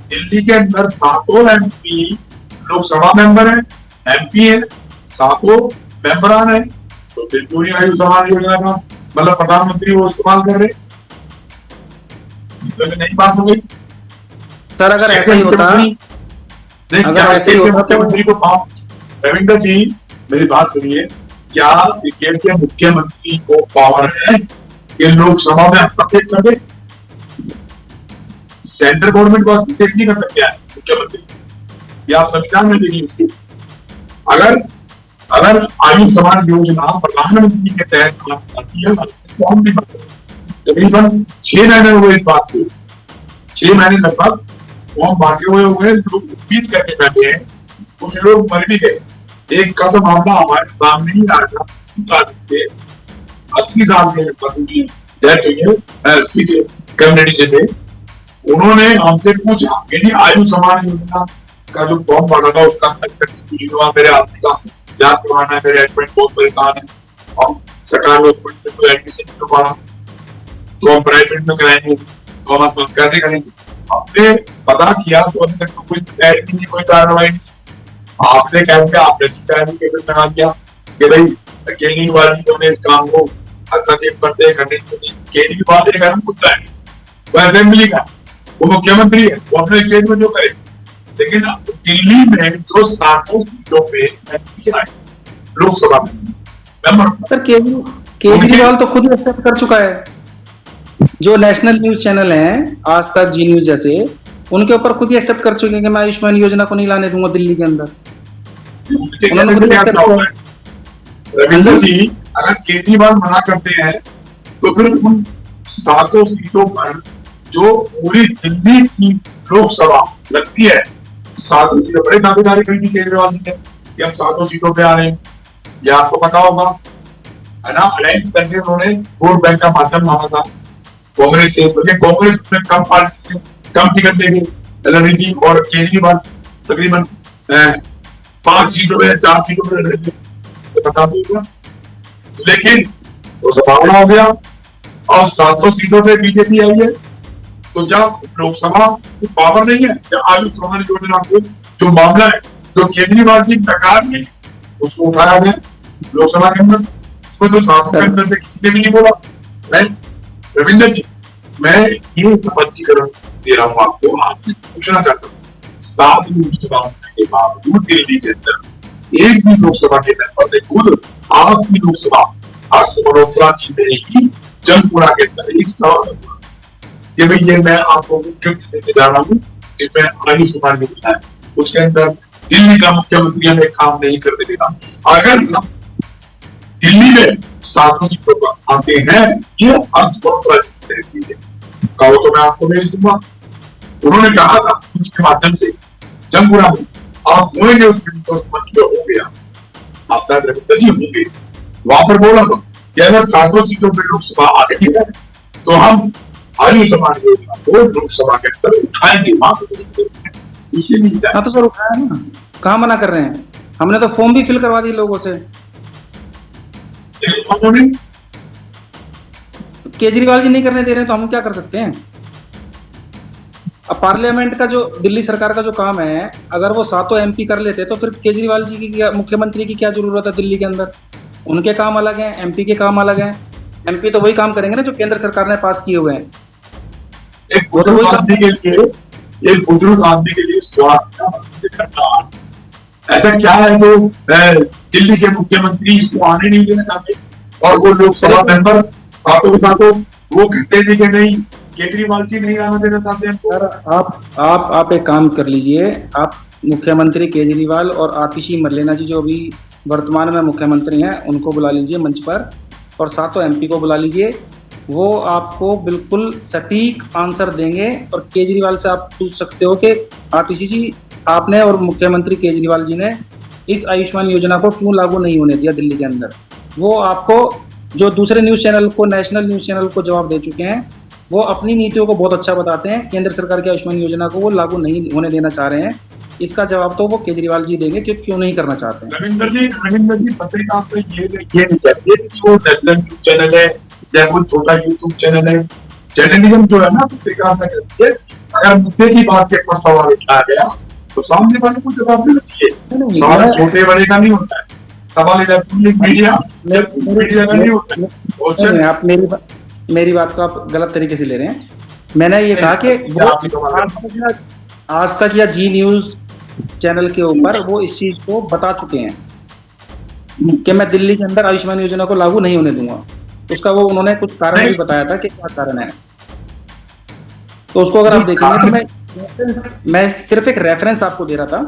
दिल्ली के अंदर 7 एमपी लोकसभा मेंबर है, एमपी है, 7 मेंबरान है, तो फिर क्यों नहीं आयुष्मान योजना का मतलब प्रधानमंत्री वो इस्तेमाल कर रहे? तो नहीं बात हो गई
सर। अगर ऐसा ही होता,
अगर ऐसे ही होता मुख्यमंत्री को रविंद्र जी मेरी बात सुनिए, क्या क्रिकेट के मुख्यमंत्री को पावर है कि लोकसभा में हस्तक्षेप कर दे? सेंट्रल गवर्नमेंट को हस्तक्षेप नहीं कर सकता है मुख्यमंत्री, या संविधान में देखिए उसकी। अगर आयुष्मान योजना प्रधानमंत्री के तहत आती है तो हम भी तकरीबन 6 महीने हुए इस बात को, 6 महीने लगभग फॉर्म बांटे हुए लोग उम्मीद करके बैठे हैं, कुछ लोग मर भी गए। एक का तो मामला हमारे सामने ही आया, 80 साल के पति की डेथ हुई है, 80 के कम्युनिटी से थे। उन्होंने हमसे पूछा यदि आयुष्मान योजना का जो फॉर्म भरा था उसका मेरे आदमी का जांच करवाना है, मेरे हस्बैंड बहुत परेशान है और सरकार ने कोई एडमिशन नहीं हो पा, तो हम प्राइवेट में कराएंगे, तो हम कैसे करेंगे? आपने पता किया तो अभी तक तो कोई तैयारी नहीं, कोई कार्रवाई नहीं। आपने क्या किया, आपने शिकायत कहा किया कि भाई केजरीवाल जी ने इस काम को हस्तक्षेप करते करने के लिए, केजरीवाल एक अहम मुद्दा है, वो असेंबली का, वो मुख्यमंत्री है, वो अपने स्टेट में जो करे। लेकिन दिल्ली में जो 7 सीटों पे लोकसभा में
सर केजरीवाल तो खुद एक्सेप्ट कर चुका है। जो नेशनल न्यूज चैनल हैं, आज तक, जी न्यूज जैसे, उनके ऊपर खुद ही एक्सेप्ट कर चुके हैं कि मैं आयुष्मान योजना को नहीं लाने दूंगा दिल्ली के अंदर। उन्होंने खुद
रविंद्र जी, अगर केजरीवाल मना करते हैं तो फिर उन 7 सीटों पर जो पूरी दिल्ली की लोकसभा लगती है, 7 सीटों बड़े दावेदारी करी थी केजरीवाल जी ने कि हम 7 सीटों पे आ रहे हैं। यह आपको पता होगा, है ना? अलायंस करके उन्होंने वोट बैंक का माध्यम मांगा था कांग्रेस से, क्योंकि कांग्रेस में कम पार्टी कम टिकट देगी लड़ी थी, और केजरीवाल तकरीबन 5 सीटों पे 4 सीटों पे लड़ रहे थे, तो बता दूंगा। लेकिन वो सफावड़ा हो गया और 7 सीटों पे बीजेपी आई है। तो जब लोकसभा की पावर नहीं है, जब आयुष्मान योजना को जो मामला है, जो केजरीवाल जी सरकार ने उसको उठाया गया लोकसभा के अंदर, उसमें तो 7 के अंदर से किसी ने भी नहीं बोला। रविंद्र जी, मैं ये स्पष्टीकरण दे रहा हूँ आपको, आपसे पूछना चाहता हूँ, 7 लोकसभा के बावजूद दिल्ली के अंदर एक भी लोकसभा के मेंबर ने खुद आपकी लोकसभा हर्ष मल्होत्रा जी ने ही जंगपुरा के अंदर एक सवाल कि भाई ये मैं आपको गिफ्ट देने जा रहा हूँ जिसमें आयुष्मान योजना है, उसके अंदर दिल्ली का मुख्यमंत्री हमें काम नहीं करने देगा। अगर दिल्ली में साधु जी तो आते हैं, ये अर्थ बहुत राजनीति है, कहो तो मैं आपको भेज दूंगा। उन्होंने कहा था उसके माध्यम से जंगपुरा में आप होंगे, उसमें तो मंत्री हो गया, आप शायद रविंद्र जी होंगे, वहां पर बोला था कि अगर सातों सीटों पर लोकसभा आ रही है तो हम आयु समान योजना को लोकसभा के अंदर उठाएंगे, उसके लिए
हाँ तो सर उठाया ना, कहाँ मना कर रहे हैं? हमने तो फॉर्म भी फिल करवा दी लोगों से।
उन्होंने
केजरीवाल जी नहीं करने दे रहे हैं तो हम क्या कर सकते हैं? अब पार्लियामेंट का जो दिल्ली सरकार का जो काम है, अगर वो सातों एमपी कर लेते तो फिर केजरीवाल जी की क्या, मुख्यमंत्री की क्या जरूरत है दिल्ली के अंदर? उनके काम अलग हैं, एमपी के काम अलग हैं। एमपी तो वही काम करेंगे ना जो केंद्र सरकार ने पास किए हुए हैं।
एक बुजुर्ग आदमी के लिए, एक बुजुर्ग आदमी के लिए स्वास्थ्य करना, ऐसा क्या है जो दिल्ली के मुख्यमंत्री इसको आने नहीं देना चाहते, और वो लोकसभा मेंबर सातों सातों वो कहते थे कि नहीं केजरीवाल जी नहीं आना देना चाहते हमको।
सर आप एक काम कर लीजिए, आप मुख्यमंत्री केजरीवाल और आतिशी मरलेना जी जो अभी वर्तमान में मुख्यमंत्री हैं उनको बुला लीजिए मंच पर, और सातों एमपी को बुला लीजिए। वो आपको बिल्कुल सटीक आंसर देंगे, और केजरीवाल से आप पूछ सकते हो कि आतिशी जी आपने और मुख्यमंत्री केजरीवाल जी ने इस आयुष्मान योजना को क्यों लागू नहीं होने दिया दिल्ली के अंदर। वो आपको जो दूसरे न्यूज़ चैनल को, नेशनल न्यूज़ चैनल को जवाब दे चुके हैं, वो अपनी नीतियों को बहुत अच्छा बताते हैं। केंद्र सरकार की आयुष्मान योजना को वो लागू नहीं होने देना चाह रहे हैं, इसका जवाब तो वो केजरीवाल जी देंगे कि क्यों नहीं करना चाहते हैं।
रविंद्र जी पत्रिका पे ये नहीं कहते कि वो नेशनल न्यूज चैनल है या कोई छोटा यूट्यूब चैनल है। जर्नलिज्म जो है ना पत्रिका में कहती है, अगर मुद्दे की बात के ऊपर सवाल उठाया गया तो सामने वाले को जवाब देना चाहिए। सवाल छोटे बड़े का नहीं होता है, सवाल इलेक्ट्रॉनिक मीडिया का नहीं होता है।
आप मेरी बात को आप गलत तरीके से ले रहे हैं। मैंने ये कहा कि आज तक या जी न्यूज चैनल के ऊपर वो इस चीज को बता चुके हैं कि मैं दिल्ली के अंदर आयुष्मान योजना को लागू नहीं होने दूंगा। उसका वो उन्होंने कुछ कारण भी बताया था कि क्या कारण है, तो उसको अगर आप देखेंगे तो मैं सिर्फ एक रेफरेंस आपको दे रहा था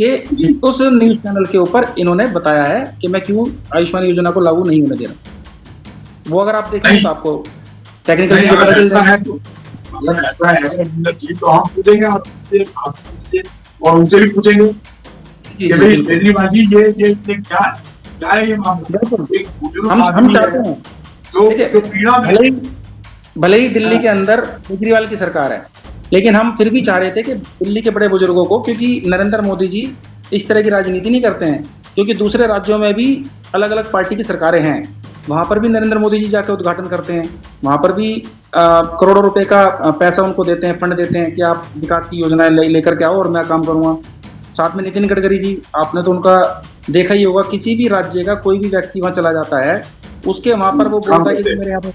कि उस न्यूज चैनल के ऊपर इन्होंने बताया है कि मैं क्यों आयुष्मान योजना को लागू नहीं होने दे रहा। वो अगर आप देखेंगे तो आपको टेक्निकल चीजें पता चल जाएगी।
अगर ऐसा है तो हम पूछेंगे आपसे और उनसे भी पूछेंगे कि भाई केजरीवाल जी ये क्या है ये मामला।
हम चाहते हैं
जो पीड़ा
भले ही दिल्ली के अंदर केजरीवाल की सरकार है, लेकिन हम फिर भी चाह रहे थे कि दिल्ली के बड़े बुजुर्गों को, क्योंकि नरेंद्र मोदी जी इस तरह की राजनीति नहीं करते हैं, क्योंकि दूसरे राज्यों में भी अलग अलग पार्टी की सरकारें हैं, वहां पर भी नरेंद्र मोदी जी जाकर उद्घाटन करते हैं, वहां पर भी करोड़ों रुपए का पैसा उनको देते हैं, फंड देते हैं कि आप विकास की योजनाएं लेकर के आओ और मैं काम करूंगा। साथ में नितिन गडकरी जी, आपने तो उनका देखा ही होगा, किसी भी राज्य का कोई भी व्यक्ति वहां चला जाता है, उसके वहां पर वो बोलता है कि मेरे यहाँ पर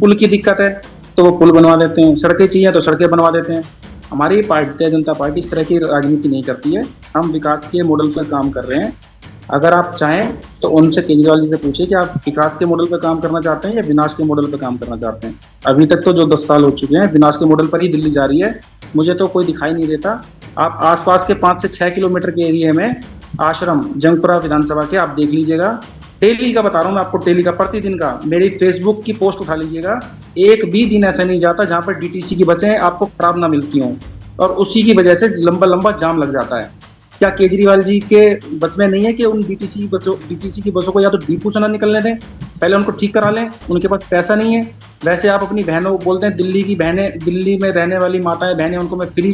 पुल की दिक्कत है तो वो पुल बनवा देते हैं, सड़कें चाहिए तो सड़कें बनवा देते हैं। हमारी भारतीय जनता पार्टी इस तरह की राजनीति नहीं करती है, हम विकास के मॉडल पर काम कर रहे हैं। अगर आप चाहें तो उनसे केजरीवाल जी से पूछिए कि आप विकास के मॉडल पर काम करना चाहते हैं या विनाश के मॉडल पर काम करना चाहते हैं। अभी तक तो जो 10 साल हो चुके हैं विनाश के मॉडल पर ही दिल्ली जा रही है, मुझे तो कोई दिखाई नहीं देता। आप आसपास के 5 से 6 किलोमीटर के एरिया में आश्रम जंगपुरा विधानसभा के आप देख लीजिएगा, डेली का बता रहा हूँ मैं आपको, डेली का, प्रतिदिन का, मेरी फेसबुक की पोस्ट उठा लीजिएगा, एक भी दिन ऐसा नहीं जाता जहाँ पर डीटीसी की बसें आपको खराब ना मिलती हों, और उसी की वजह से लंबा जाम लग जाता है। क्या केजरीवाल जी के बस में नहीं है कि उन डीटीसी की बसों को या तो डिपो से ना निकलने दें, पहले उनको ठीक करा लें, उनके पास पैसा नहीं है। वैसे आप अपनी बहनों बोलते हैं दिल्ली की बहनें, दिल्ली में रहने वाली माताएं बहनें, उनको मैं फ्री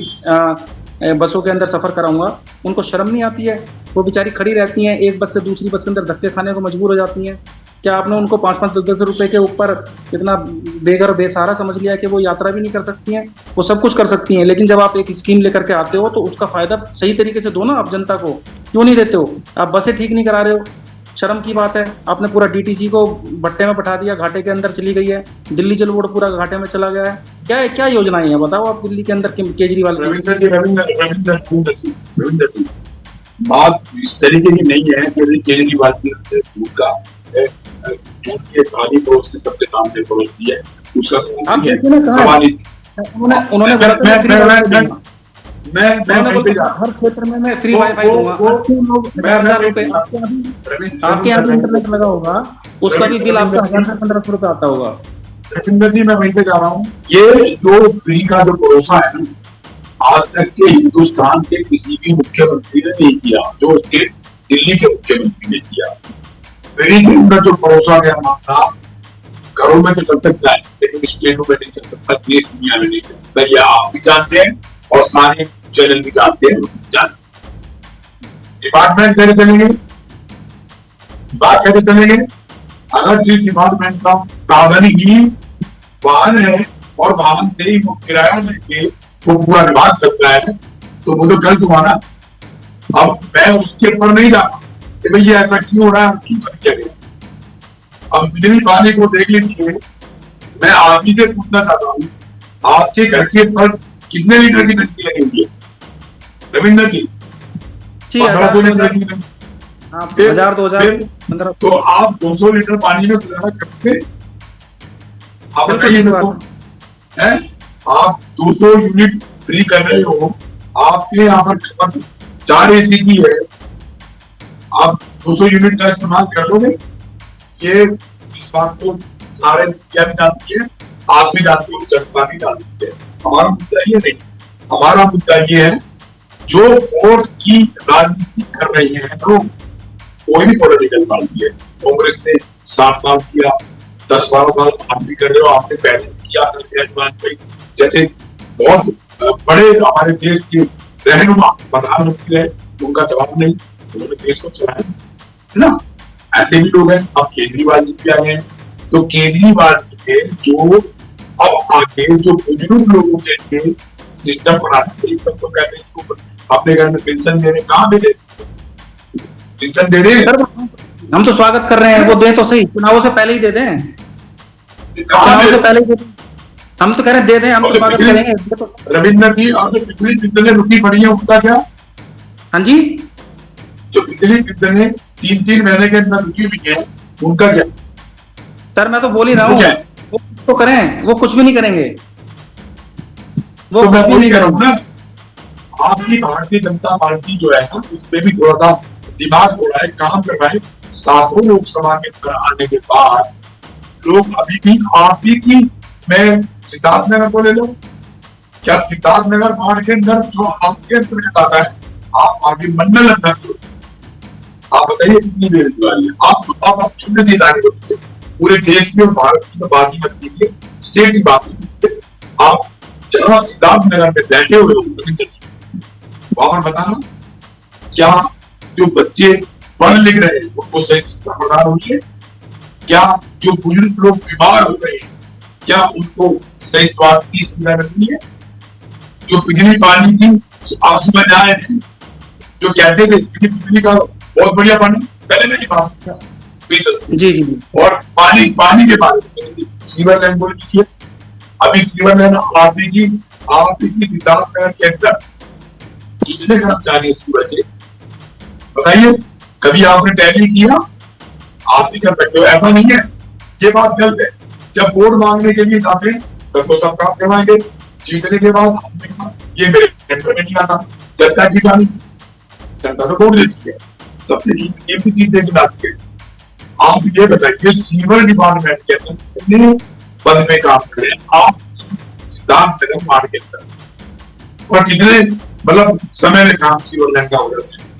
बसों के अंदर सफर कराऊंगा, उनको शर्म नहीं आती है? वो बेचारी खड़ी रहती हैं, एक बस से दूसरी बस के अंदर धक्के खाने को मजबूर हो जाती हैं। क्या आपने उनको 5-5, 10 रुपए के ऊपर इतना बेघर बेसहारा समझ लिया कि वो यात्रा भी नहीं कर सकती हैं? वो सब कुछ कर सकती हैं, लेकिन जब आप एक स्कीम लेकर के आते हो तो उसका फायदा सही तरीके से दो ना आप जनता को, क्यों नहीं देते हो? आप बसें ठीक नहीं करा रहे हो, शर्म की बात है। आपने पूरा डीटीसी को भट्टे में बैठा दिया, घाटे के अंदर चली गई है, दिल्ली जल बोर्ड पूरा घाटे में चला गया है। क्या योजनाएं हैं बताओ आप दिल्ली के अंदर केजरीवाल की?
रविंद्र जी बात इस तरीके की नहीं है कि केजरीवाल की दूध के थाली परोस के सबके सामने परोस दिया है, उसका
उन्होंने
मैं वहीं पे जा रहा हूँ।
हर क्षेत्र में मैं फ्री
वो-
वाईफाई
वो-
दूंगा।
वो-
80 लोग
मैं-
1000 रुपए आपके यहाँ भी इंटरनेट लगा होगा, उसका भी बिल आपका 1000 से 1500 रुपए आता होगा।
रविंद्र जी, मैं वहीं पे जा रहा हूँ। ये जो फ्री का जो भरोसा है ना, आज तक के हिंदुस्तान के किसी भी मुख्यमंत्री ने नहीं किया, जो स्टेट दिल्ली के मुख्यमंत्री ने किया। फ्री के अंदर जो भरोसा गया मामला, घरों में तो चल सकता है लेकिन स्टेटों में नहीं चल सकता, देश दुनिया में नहीं चल सकता। ये आप भी जानते हैं और सारे चैनल भी जानते हैं, लोग भी जानते हैं। डिपार्टमेंट कैसे चलेंगे, बात कैसे चलेंगे? अगर जिस डिपार्टमेंट का साधन ही वाहन है और वाहन से ही वो किराया लेके वो पूरा विभाग चलता है, तो वो तो गलत हुआ ना। अब मैं उसके ऊपर नहीं जाता कि भाई ये ऐसा क्यों हो रहा है, क्यों कर दिया गया। अब बिजली पानी को देख लीजिए, मैं आप ही से पूछना चाहता हूँ, आपके घर के पर कितने लीटर की टंकी लगेगी रविंद्र जी? 1500 लीटर की टंकी।
आप
फिर-
1000 2000
फिर-
1500
तो आप 200 लीटर पानी में गुजारा करते? आप
बिल्कुल
बताइए
ठीक
मेरे को,
बात
हैं? आप 200 यूनिट फ्री कर रहे हो, आपके यहाँ पर खपत 4 एसी की है, आप 200 यूनिट का इस्तेमाल कर लोगे? ये इस बात को सारे मीडिया भी जानती है, आप भी जानते हो, जनता भी जानती है। हमारा मुद्दा ये नहीं, हमारा मुद्दा ये है जो वोट की राजनीति कर रही है लोग, कोई भी पॉलिटिकल पार्टी है, कांग्रेस ने 7 साल किया, 10-12 साल आप भी कर रहे हो, आपने पहले भी किया, वाजपेयी जैसे बहुत बड़े हमारे देश के रहनुमा प्रधानमंत्री है, उनका जवाब नहीं, उन्होंने देश को चलाया है ना। ऐसे भी लोग हैं। अब केजरीवाल जी भी आ गए हैं, तो केजरीवाल जी के जो अब आगे जो बुजुर्ग लोगों के लिए सिस्टम बनाते हैं, तब तो कहते हैं इसको अपने घर में पेंशन दे रहे, कहाँ दे रहे, पेंशन दे रहे हैं,
सर, हम तो स्वागत कर रहे हैं, वो दें तो सही, चुनावों से पहले ही दे दें,
कहाँ
चुनावों
दे
से
रहे?
पहले ही दे दें। हम तो कह रहे हैं दे दें, हम तो स्वागत करेंगे।
रविंद्र जी, और जो पिछली बिजली रुकी पड़ी है उनका क्या?
हाँ जी,
जो पिछली बिजली 3-3 महीने के अंदर रुकी हुई है उनका क्या?
सर मैं तो बोल ही रहा
वो
हूँ,
क्या है?
वो तो करें, वो कुछ भी नहीं करेंगे, वो
तो मैं
कुछ भी
वही
नहीं
कह रहा हूँ
करेंगे।
ना, आपकी भारतीय जनता पार्टी जो है ना, उसमें भी थोड़ा सा दिमाग हो रहा है, काम कर रहा है। 7 लोकसभा के अंदर आने के बाद लोग अभी भी आप ही की, मैं सिद्धार्थनगर को ले लो, क्या सिद्धार्थनगर वार्ड के अंदर जो आपके अंतर्गत आता है, आप आगे मंडल अध्यक्ष हो, आप बताइए कितनी बेरोजगारी है? आप चुनने नहीं लाने होते, पूरे देश की और भारत की तो बात ही मत कीजिए, स्टेट की बात कीजिए। आप जहां सिद्धार्थनगर में बैठे हुए हो रविंद्र जी, वहां पर बताना क्या जो बच्चे पढ़ लिख रहे हैं उनको सही शिक्षा प्रदान हो रही है? क्या जो बुजुर्ग लोग बीमार हो रहे हैं, क्या उनको सही स्वास्थ्य की सुविधा मिल रही है? जो बिजली पानी की असुविधाएं हैं, जो कहते थे बिजली का बहुत बढ़िया पानी, पहले मेरी बात
जी जी जी,
और पानी के बारे में सीवर लाइन बोल लीजिए, अभी सीवर लाइन आप की सिद्धार्थनगर के अंदर कितने कर्मचारी हैं सीवर के, बताइए? कभी आपने टैली किया? आप भी कर सकते हो, ऐसा नहीं है। ये बात गलत है। जब वोट मांगने के लिए जाते हैं तब तो सब काम करवाएंगे, जीतने के बाद हमने कहा ये मेरे सेंटर में नहीं आता, जनता की जानी, जनता तो वोट देती है, सबसे कीमती चीज देकर लाती है। आप ये बताइए सीवर डिपार्टमेंट के अंदर कितने पद में काम कर रहे हैं आप सिद्धार्थनगर वार्ड के अंदर, और कितने मतलब समय में काम सीवर लाइन का हो जाता है?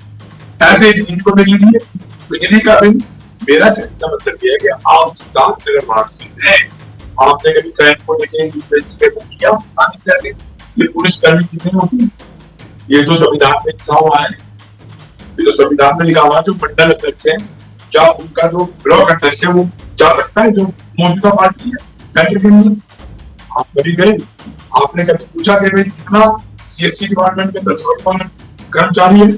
ऐसे इनको मिल लीजिए बिजली का बिल। मेरा कहने का मतलब यह है कि आप सिद्धार्थनगर वार्ड से हैं, आपने कभी क्राइम को देखे किया? ये पुलिस कर्मी कितने होती है? ये तो संविधान में लिखा हुआ है, ये तो संविधान में लिखा हुआ है। जो मंडल अध्यक्ष है, क्या उनका जो ब्लॉक अध्यक्ष है वो जा सकता है जो मौजूदा पार्टी है सेंटर के अंदर? आप कभी गए, आपने कभी पूछा कि भाई कितना सीएससी डिपार्टमेंट के अंदर कर्मचारी है,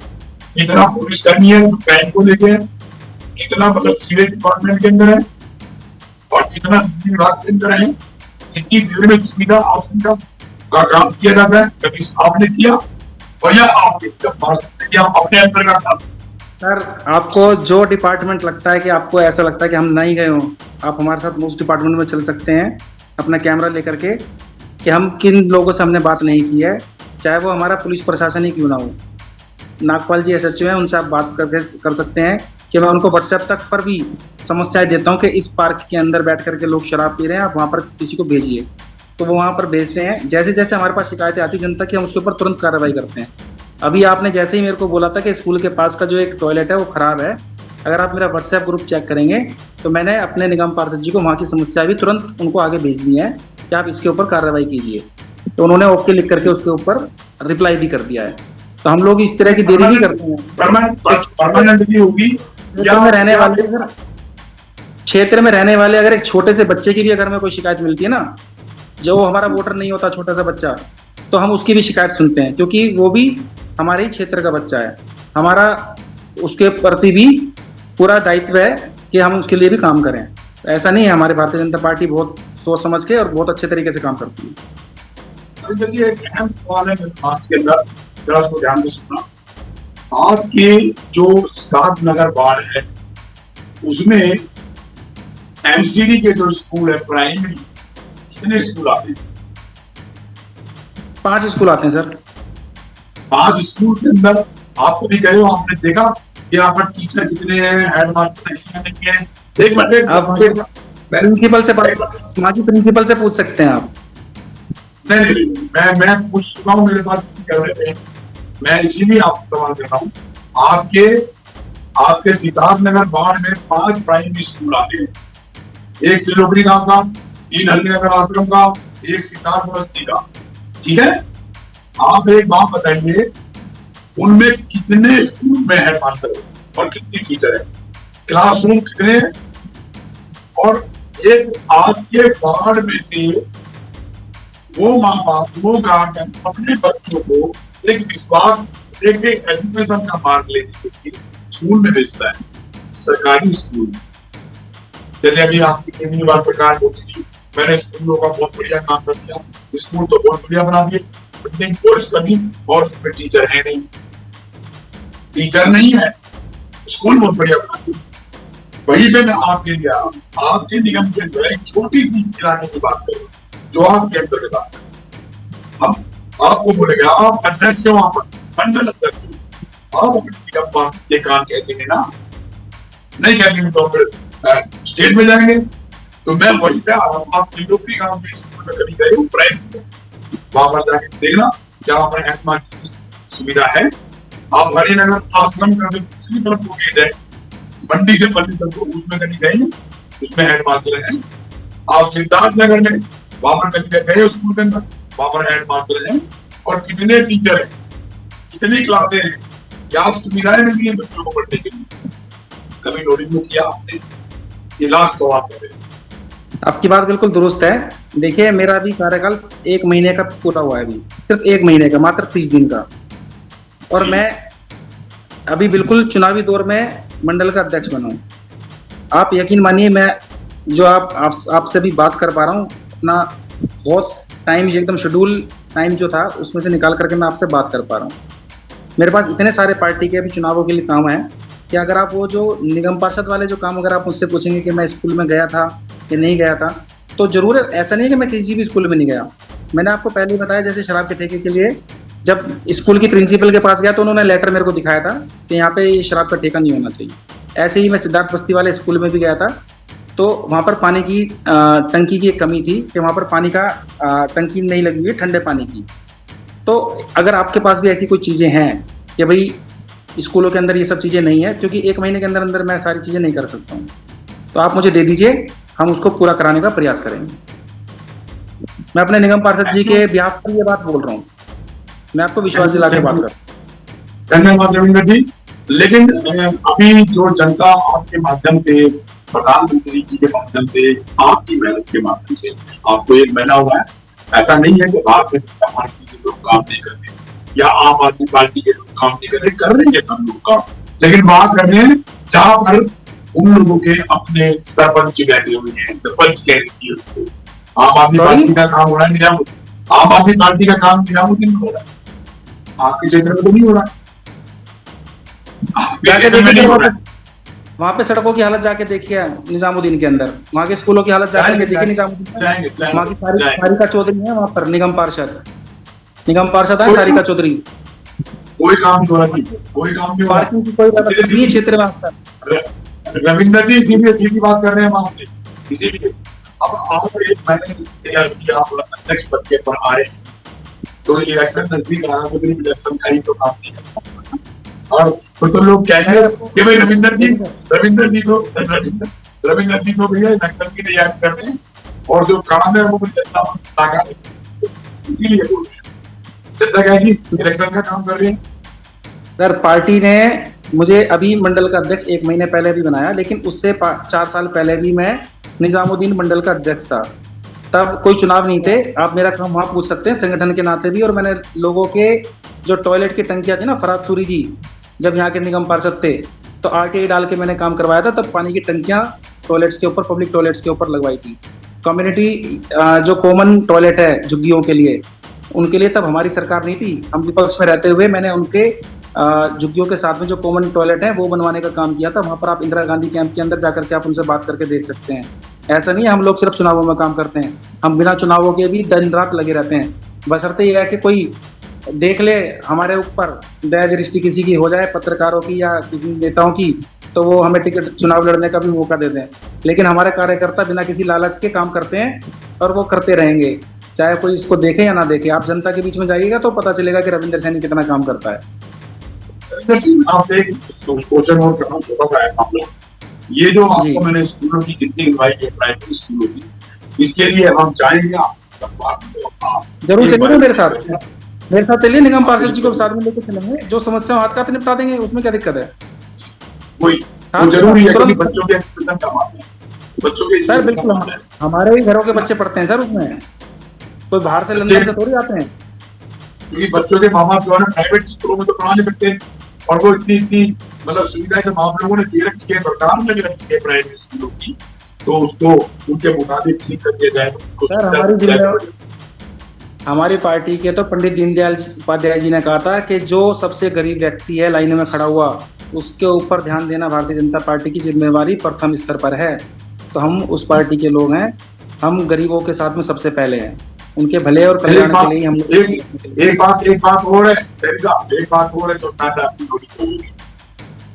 कितना पुलिस कर्मी है जो क्राइम को लेके है, कितना मतलब सीएस डिपार्टमेंट के अंदर है, और कितना विभाग के अंदर है, कितनी देर में सुविधा असुविधा का काम किया जाता है? कभी आपने किया? और या आपने अपने अंदर का काम?
सर आपको जो डिपार्टमेंट लगता है कि आपको ऐसा लगता है कि हम नहीं गए हों, आप हमारे साथ उस डिपार्टमेंट में चल सकते हैं अपना कैमरा लेकर के, कि हम किन लोगों से हमने बात नहीं की है। चाहे वो हमारा पुलिस प्रशासन ही क्यों ना हो। नागपाल जी एसएचओ हैं, उनसे आप बात कर सकते हैं कि मैं उनको व्हाट्सएप तक पर भी समस्याएं देता हूं कि इस पार्क के अंदर बैठ करके लोग शराब पी रहे हैं, आप वहां पर किसी को भेजिए, तो वो वहां पर भेजते हैं। जैसे जैसे हमारे पास शिकायतें आती जनता की, हम उसके ऊपर तुरंत कार्रवाई करते हैं। अभी आपने जैसे ही मेरे को बोला था कि स्कूल के पास का जो एक टॉयलेट है वो खराब है, अगर आप मेरा व्हाट्सएप ग्रुप चेक करेंगे तो मैंने अपने निगम पार्षद जी को वहाँ की समस्या भी तुरंत उनको आगे भेज दी है कि आप इसके ऊपर कार्रवाई कीजिए, तो उन्होंने ओके लिख करके उसके ऊपर रिप्लाई भी कर दिया है। तो हम लोग इस तरह की देरी नहीं करते हैं।
परमानेंट भी होगी
क्षेत्र में रहने वाले अगर क्षेत्र में रहने वाले अगर एक छोटे से बच्चे की भी अगर हमें कोई शिकायत मिलती है ना, जो हमारा वोटर नहीं होता, छोटा सा बच्चा, तो हम उसकी भी शिकायत सुनते हैं, क्योंकि वो भी हमारे ही क्षेत्र का बच्चा है। हमारा उसके प्रति भी पूरा दायित्व है कि हम उसके लिए भी काम करें। ऐसा नहीं है, हमारी भारतीय जनता पार्टी बहुत सोच समझ के और बहुत अच्छे तरीके से काम करती है।
देखिए, एक अहम सवाल है मेरे पास के अंदर, जरा उसको ध्यान से सुनना। आपके जो सिद्धार्थ नगर वार्ड है उसमें एमसीडी के जो स्कूल है प्राइमरी, कितने स्कूल आते हैं?
5 स्कूल आते हैं सर।
5 स्कूल के अंदर आपको भी गए हो, आपने देखा कि यहाँ पर टीचर कितने हैं, हेडमास्टर नहीं है? एक मिनट,
आप प्रिंसिपल से प्रिंसिपल से पूछ सकते हैं आप।
नहीं, मैं पूछ चुका हूँ, मेरे पास कर रहे थे, मैं इसीलिए आपसे सवाल कर रहा हूँ। आपके सिद्धार्थ नगर वार्ड में 5 प्राइमरी स्कूल आते हैं, एक त्रिलोकरी गांव का, 3 हरिनगर आश्रम का, एक सिद्धार्थ बस्ती का, ठीक है? आप एक बात बताइए, उनमें कितने स्कूल में हेडमास्टर है और कितनी टीचर है, क्लासरूम कितने हैं? और एक आपके वार्ड में से वो माँ बाप, वो गार्जियन अपने बच्चों को एक विश्वास, एक एजुकेशन का मार्ग लेने के लिए स्कूल में भेजता है, सरकारी स्कूल। जैसे अभी आपकी केजरीवाल सरकार होती थी, मैंने स्कूलों का बहुत बढ़िया काम कर दिया, स्कूल तो बहुत बढ़िया बना दिए, बिल्डिंग कोर्स कभी, और उसमें टीचर है नहीं, टीचर नहीं है, स्कूल बहुत बढ़िया बना दिया। वहीं पे मैं आपके लिए आपके निगम के अंदर एक छोटी सी इलाके की बात करूँ जो आपके अंतर्गत आता है। हम आपको बोलेगा, आप अध्यक्ष हो वहां पर, मंडल अध्यक्ष हो, आप अपने निगम पास ये काम कहते हैं ना, नहीं कहेंगे तो फिर स्टेट में जाएंगे। तो मैं वही पे आप त्रिलोकी गांव में स्कूल में कभी गए हो प्राइवेट में, वहां पर जाके देखना क्या वहां पर हेडमास्टर की सुविधा है। आप हरिनगर आश्रम का जो दूसरी तरफ को गेट है, मंडी से पल्ली तक, उसमें कभी गए, उसमें हेडमास्टर है। आप सिद्धार्थ नगर में वहां पर कभी गए स्कूल के अंदर, वहां पर हेडमास्टर है, और कितने टीचर है, कितनी क्लासें हैं, क्या सुविधाएं मिलती है बच्चों को पढ़ने के लिए, कभी नोटिस में किया आपने? ये लास्ट सवाल है।
आपकी बात बिल्कुल दुरुस्त है। देखिए, मेरा भी कार्यकाल 1 महीने का पूरा हुआ है, अभी सिर्फ 1 महीने का, मात्र 30 दिन का, और मैं अभी बिल्कुल चुनावी दौर में मंडल का अध्यक्ष बना हूँ। आप यकीन मानिए, मैं जो आपसे भी बात कर पा रहा हूँ, अपना बहुत टाइम, एकदम शेड्यूल टाइम जो था उसमें से निकाल करके मैं आपसे बात कर पा रहा हूँ। मेरे पास इतने सारे पार्टी के अभी चुनावों के लिए काम है कि अगर आप वो जो निगम पार्षद वाले जो काम, अगर आप मुझसे पूछेंगे कि मैं स्कूल में गया था कि नहीं गया था, तो जरूर ऐसा नहीं है कि मैं किसी भी स्कूल में नहीं गया। मैंने आपको पहले ही बताया, जैसे शराब के ठेके के लिए जब स्कूल की प्रिंसिपल के पास गया तो उन्होंने लेटर मेरे को दिखाया था कि यहाँ पे ये शराब का ठेका नहीं होना चाहिए। ऐसे ही मैं सिद्धार्थ बस्ती वाले स्कूल में भी गया था, तो वहाँ पर पानी की टंकी की एक कमी थी कि वहाँ पर पानी का टंकी नहीं लगी हुई है ठंडे पानी की। तो अगर आपके पास भी ऐसी कोई चीज़ें हैं कि भाई स्कूलों के अंदर ये सब चीज़ें नहीं है, क्योंकि 1 महीने के अंदर अंदर मैं सारी चीज़ें नहीं कर सकता हूँ, तो आप मुझे दे दीजिए, हम उसको पूरा कराने का प्रयास करेंगे। मैं अपने निगम पार्षद जी के ब्याह पर ये बात बोल रहा हूँ, मैं आपको विश्वास दिला के बात कर रहा हूँ।
धन्यवाद रविंद्र जी। लेकिन अभी जो जनता आपके माध्यम से, प्रधानमंत्री जी के माध्यम से, आपकी मेहनत के माध्यम से, आपको 1 महीना हुआ है, ऐसा नहीं है कि भारतीय जनता पार्टी के लोग काम नहीं कर रहे या आम आदमी पार्टी के लोग काम नहीं कर रहे हैं हम लोग काम, लेकिन बात कर रहे हैं जहां पर उन लोगों के अपने सरपंच बैठे हुए हैं, सरपंच कह रही है। आम आदमी पार्टी का काम हो रहा है निजामुद्दीन, आम आदमी पार्टी का काम निजामुद्दीन में हो रहा है, आपके क्षेत्र में तो नहीं हो रहा।
वहाँ पे सड़कों की हालत जाके देखिए निजामुद्दीन के अंदर, वहाँ के स्कूलों की हालत जाके देखिए निजामुद्दीन, वहाँ की सारी का चौधरी है वहाँ पर निगम पार्षद, निगम पार्षद है सारिका चौधरी।
कोई काम नहीं हो रहा जी, कोई काम नहीं हो रहा।
पार्किंग की कोई व्यवस्था नहीं है क्षेत्र में आपका।
रविंद्र जी सीधे सीधी बात कर रहे हैं वहां से, इसीलिए अब आप एक महीने तैयार किया, आप अध्यक्ष पद के पर आ रहे हैं, तो इलेक्शन नजदीक आ रहा है, तो इलेक्शन का ही तो काम नहीं है। और तो लोग कहेंगे कि भाई रविंद्र जी तो भैया इलेक्शन की तैयारी कर रहे हैं और जो काम है वो जनता ताकत, इसीलिए बोल रहे हैं। जनता कहेगी इलेक्शन का काम कर रहे हैं।
सर पार्टी ने मुझे अभी मंडल का अध्यक्ष 1 महीने पहले भी बनाया, लेकिन उससे 4 साल पहले भी मैं निजामुद्दीन मंडल का अध्यक्ष था। तब कोई चुनाव नहीं थे। आप मेरा काम वहाँ पूछ सकते हैं संगठन के नाते भी। और मैंने लोगों के जो टॉयलेट की टंकियां थी ना, फराद सूरी जी जब यहाँ के निगम पार्षद थे तो RTI डाल के मैंने काम करवाया था। तब पानी की टंकियां टॉयलेट्स के ऊपर, पब्लिक टॉयलेट्स के ऊपर लगवाई थी। कम्युनिटी जो कॉमन टॉयलेट है झुग्गियों के लिए, उनके लिए तब हमारी सरकार नहीं थी। हम विपक्ष में रहते हुए मैंने उनके झुग्गियों के साथ में जो कॉमन टॉयलेट है वो बनवाने का काम किया था। वहाँ पर आप इंदिरा गांधी कैंप के अंदर जाकर के आप उनसे बात करके देख सकते हैं। ऐसा नहीं है हम लोग सिर्फ चुनावों में काम करते हैं, हम बिना चुनावों के भी दिन रात लगे रहते हैं। बशर्ते यह है कि कोई देख ले हमारे ऊपर दया दृष्टि किसी की हो जाए, पत्रकारों की या किसी नेताओं की, तो वो हमें टिकट चुनाव लड़ने का भी मौका दे दें। लेकिन हमारे कार्यकर्ता बिना किसी लालच के काम करते हैं और वो करते रहेंगे, चाहे कोई इसको देखे या ना देखे। आप जनता के बीच में जाइएगा तो पता चलेगा कि रविंद्र सैनी कितना काम करता है।
आप एक क्वेश्चन और करना छोटा सा है आप लोग, ये जो आपको मैंने स्कूलों की जितनी इनवाइट है प्राइमरी स्कूलों की, इसके लिए हम चाहेंगे
जरूर चलिए मेरे साथ चलिए, निगम पार्षद जी को साथ में लेकर चलेंगे। जो समस्या हाथ का निपटा देंगे, उसमें क्या दिक्कत है।
कोई तो जरूरी है कि बच्चों के बच्चों के
सर बिल्कुल हमारे ही घरों के बच्चे पढ़ते हैं सर उसमें, कोई बाहर से लंदन से थोड़ी आते हैं।
क्योंकि बच्चों के माँ बाप जो है प्राइवेट स्कूलों में तो पढ़ा नहीं सकते, और वो इतनी मतलब सुविधाएं जो माँ लोगों ने दे रखी है, सरकार ने दे रखी है प्राइवेट स्कूलों की, तो उसको उनके मुताबिक ठीक कर दिया जाए।
सर हमारी जिम्मेदारी, हमारी पार्टी के तो पंडित दीनदयाल उपाध्याय जी ने कहा था कि जो सबसे गरीब व्यक्ति है लाइन में खड़ा हुआ, उसके ऊपर ध्यान देना भारतीय जनता पार्टी की जिम्मेवारी प्रथम स्तर पर है। तो हम उस पार्टी के लोग हैं, हम गरीबों के साथ में सबसे पहले हैं, उनके भले और कल्याण के लिए हम
एक बात और है, एक बात और है, तो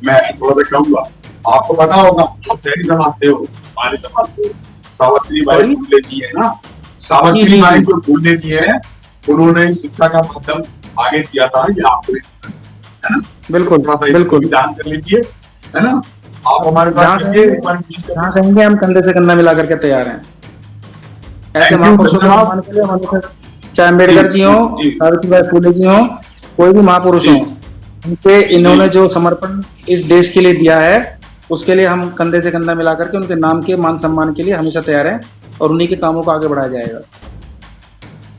मैं थोड़ा सा कहूँगा, आपको पता होगा आप शहरी समाज हो, हमारे समाज हो, सावित्री बाई फुले जी है ना, सावित्री बाई जो फुले जी है, उन्होंने शिक्षा का माध्यम आगे किया था, ये आपको है ना, बिल्कुल ध्यान कर लीजिए, है ना। आप हमारे साथ
जहाँ कहेंगे हम कंधे से कंधा मिला करके तैयार हैं। ऐसे महापुरुषों के सम्मान के लिए हमेशा, चाहे अम्बेडकर जी हो, सावित्रीबाई फुले जी हो, कोई भी महापुरुष हो, उनके इन्होंने जो समर्पण इस देश के लिए दिया है, उसके लिए हम कंधे से कंधा मिला करके उनके नाम के मान सम्मान के लिए हमेशा तैयार हैं और उन्हीं के कामों को आगे बढ़ाया जाएगा।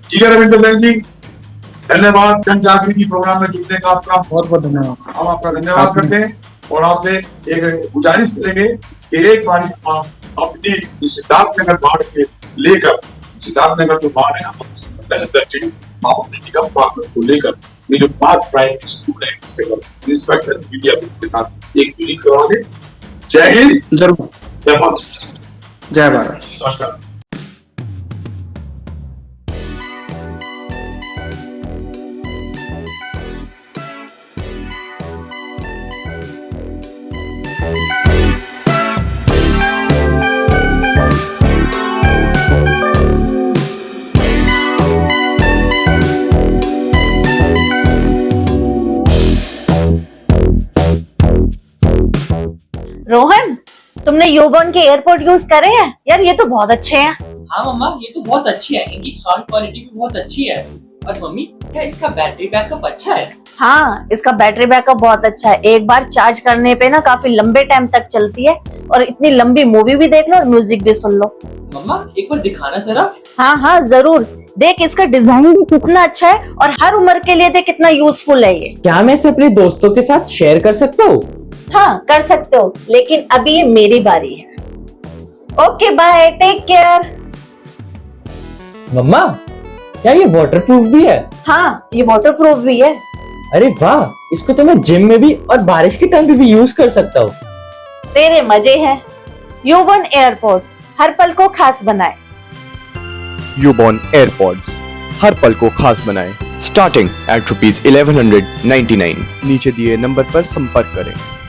ठीक है रविंद्र सिंह जी, धन्यवाद। जन जागृति प्रोग्राम में जुड़ने का आपका
बहुत बहुत धन्यवाद।
हम आपका धन्यवाद करते हैं और आपसे एक गुजारिश करेंगे कि एक बार अपनी सिद्धार्थनगर बाढ़ के लेकर, सिद्धार्थनगर जो बाढ़ है अपने निगम पार्षद को लेकर, ये जो 5 प्राइमरी स्कूल है उसके इंस्पेक्टर मीडिया के साथ एक मीटिंग करवा दे। जय हिंद,
जरूर,
जय भारत,
जय भारत,
नमस्कार।
रोहन, तुमने यूबॉर्न के एयरपोर्ट यूज करे हैं? यार ये तो बहुत अच्छे हैं।
हाँ मम्मा, ये तो बहुत अच्छी है, इनकी साउंड क्वालिटी भी बहुत अच्छी है। और मम्मी, क्या इसका बैटरी बैकअप अच्छा है?
हाँ, इसका बैटरी बैकअप बहुत अच्छा है। एक बार चार्ज करने पे ना काफी लंबे टाइम तक चलती है, और इतनी लंबी मूवी भी देख लो और म्यूजिक भी सुन लो।
मम्मा एक बार दिखाना जरा।
हाँ हाँ जरूर, देख इसका डिजाइन भी कितना अच्छा है और हर उम्र के लिए देख कितना यूजफुल है ये।
क्या मैं इसे अपने दोस्तों के साथ शेयर कर सकता हूँ?
हाँ कर सकते हो, लेकिन अभी ये मेरी बारी है। Okay bye, take care.
मम्मा, क्या ये वाटरप्रूफ भी है?
हाँ ये वाटरप्रूफ भी है।
अरे वाह, इसको तो मैं जिम में भी और बारिश के टाइम पे भी यूज कर सकता हूँ।
तेरे मजे हैं। यूबॉर्न एयरपोर्ट्स, हर पल को खास बनाए।
यूबॉर्न एयरपॉड्स, हर पल को खास बनाए। starting at ₹1199।
नीचे दिए नंबर पर संपर्क करें।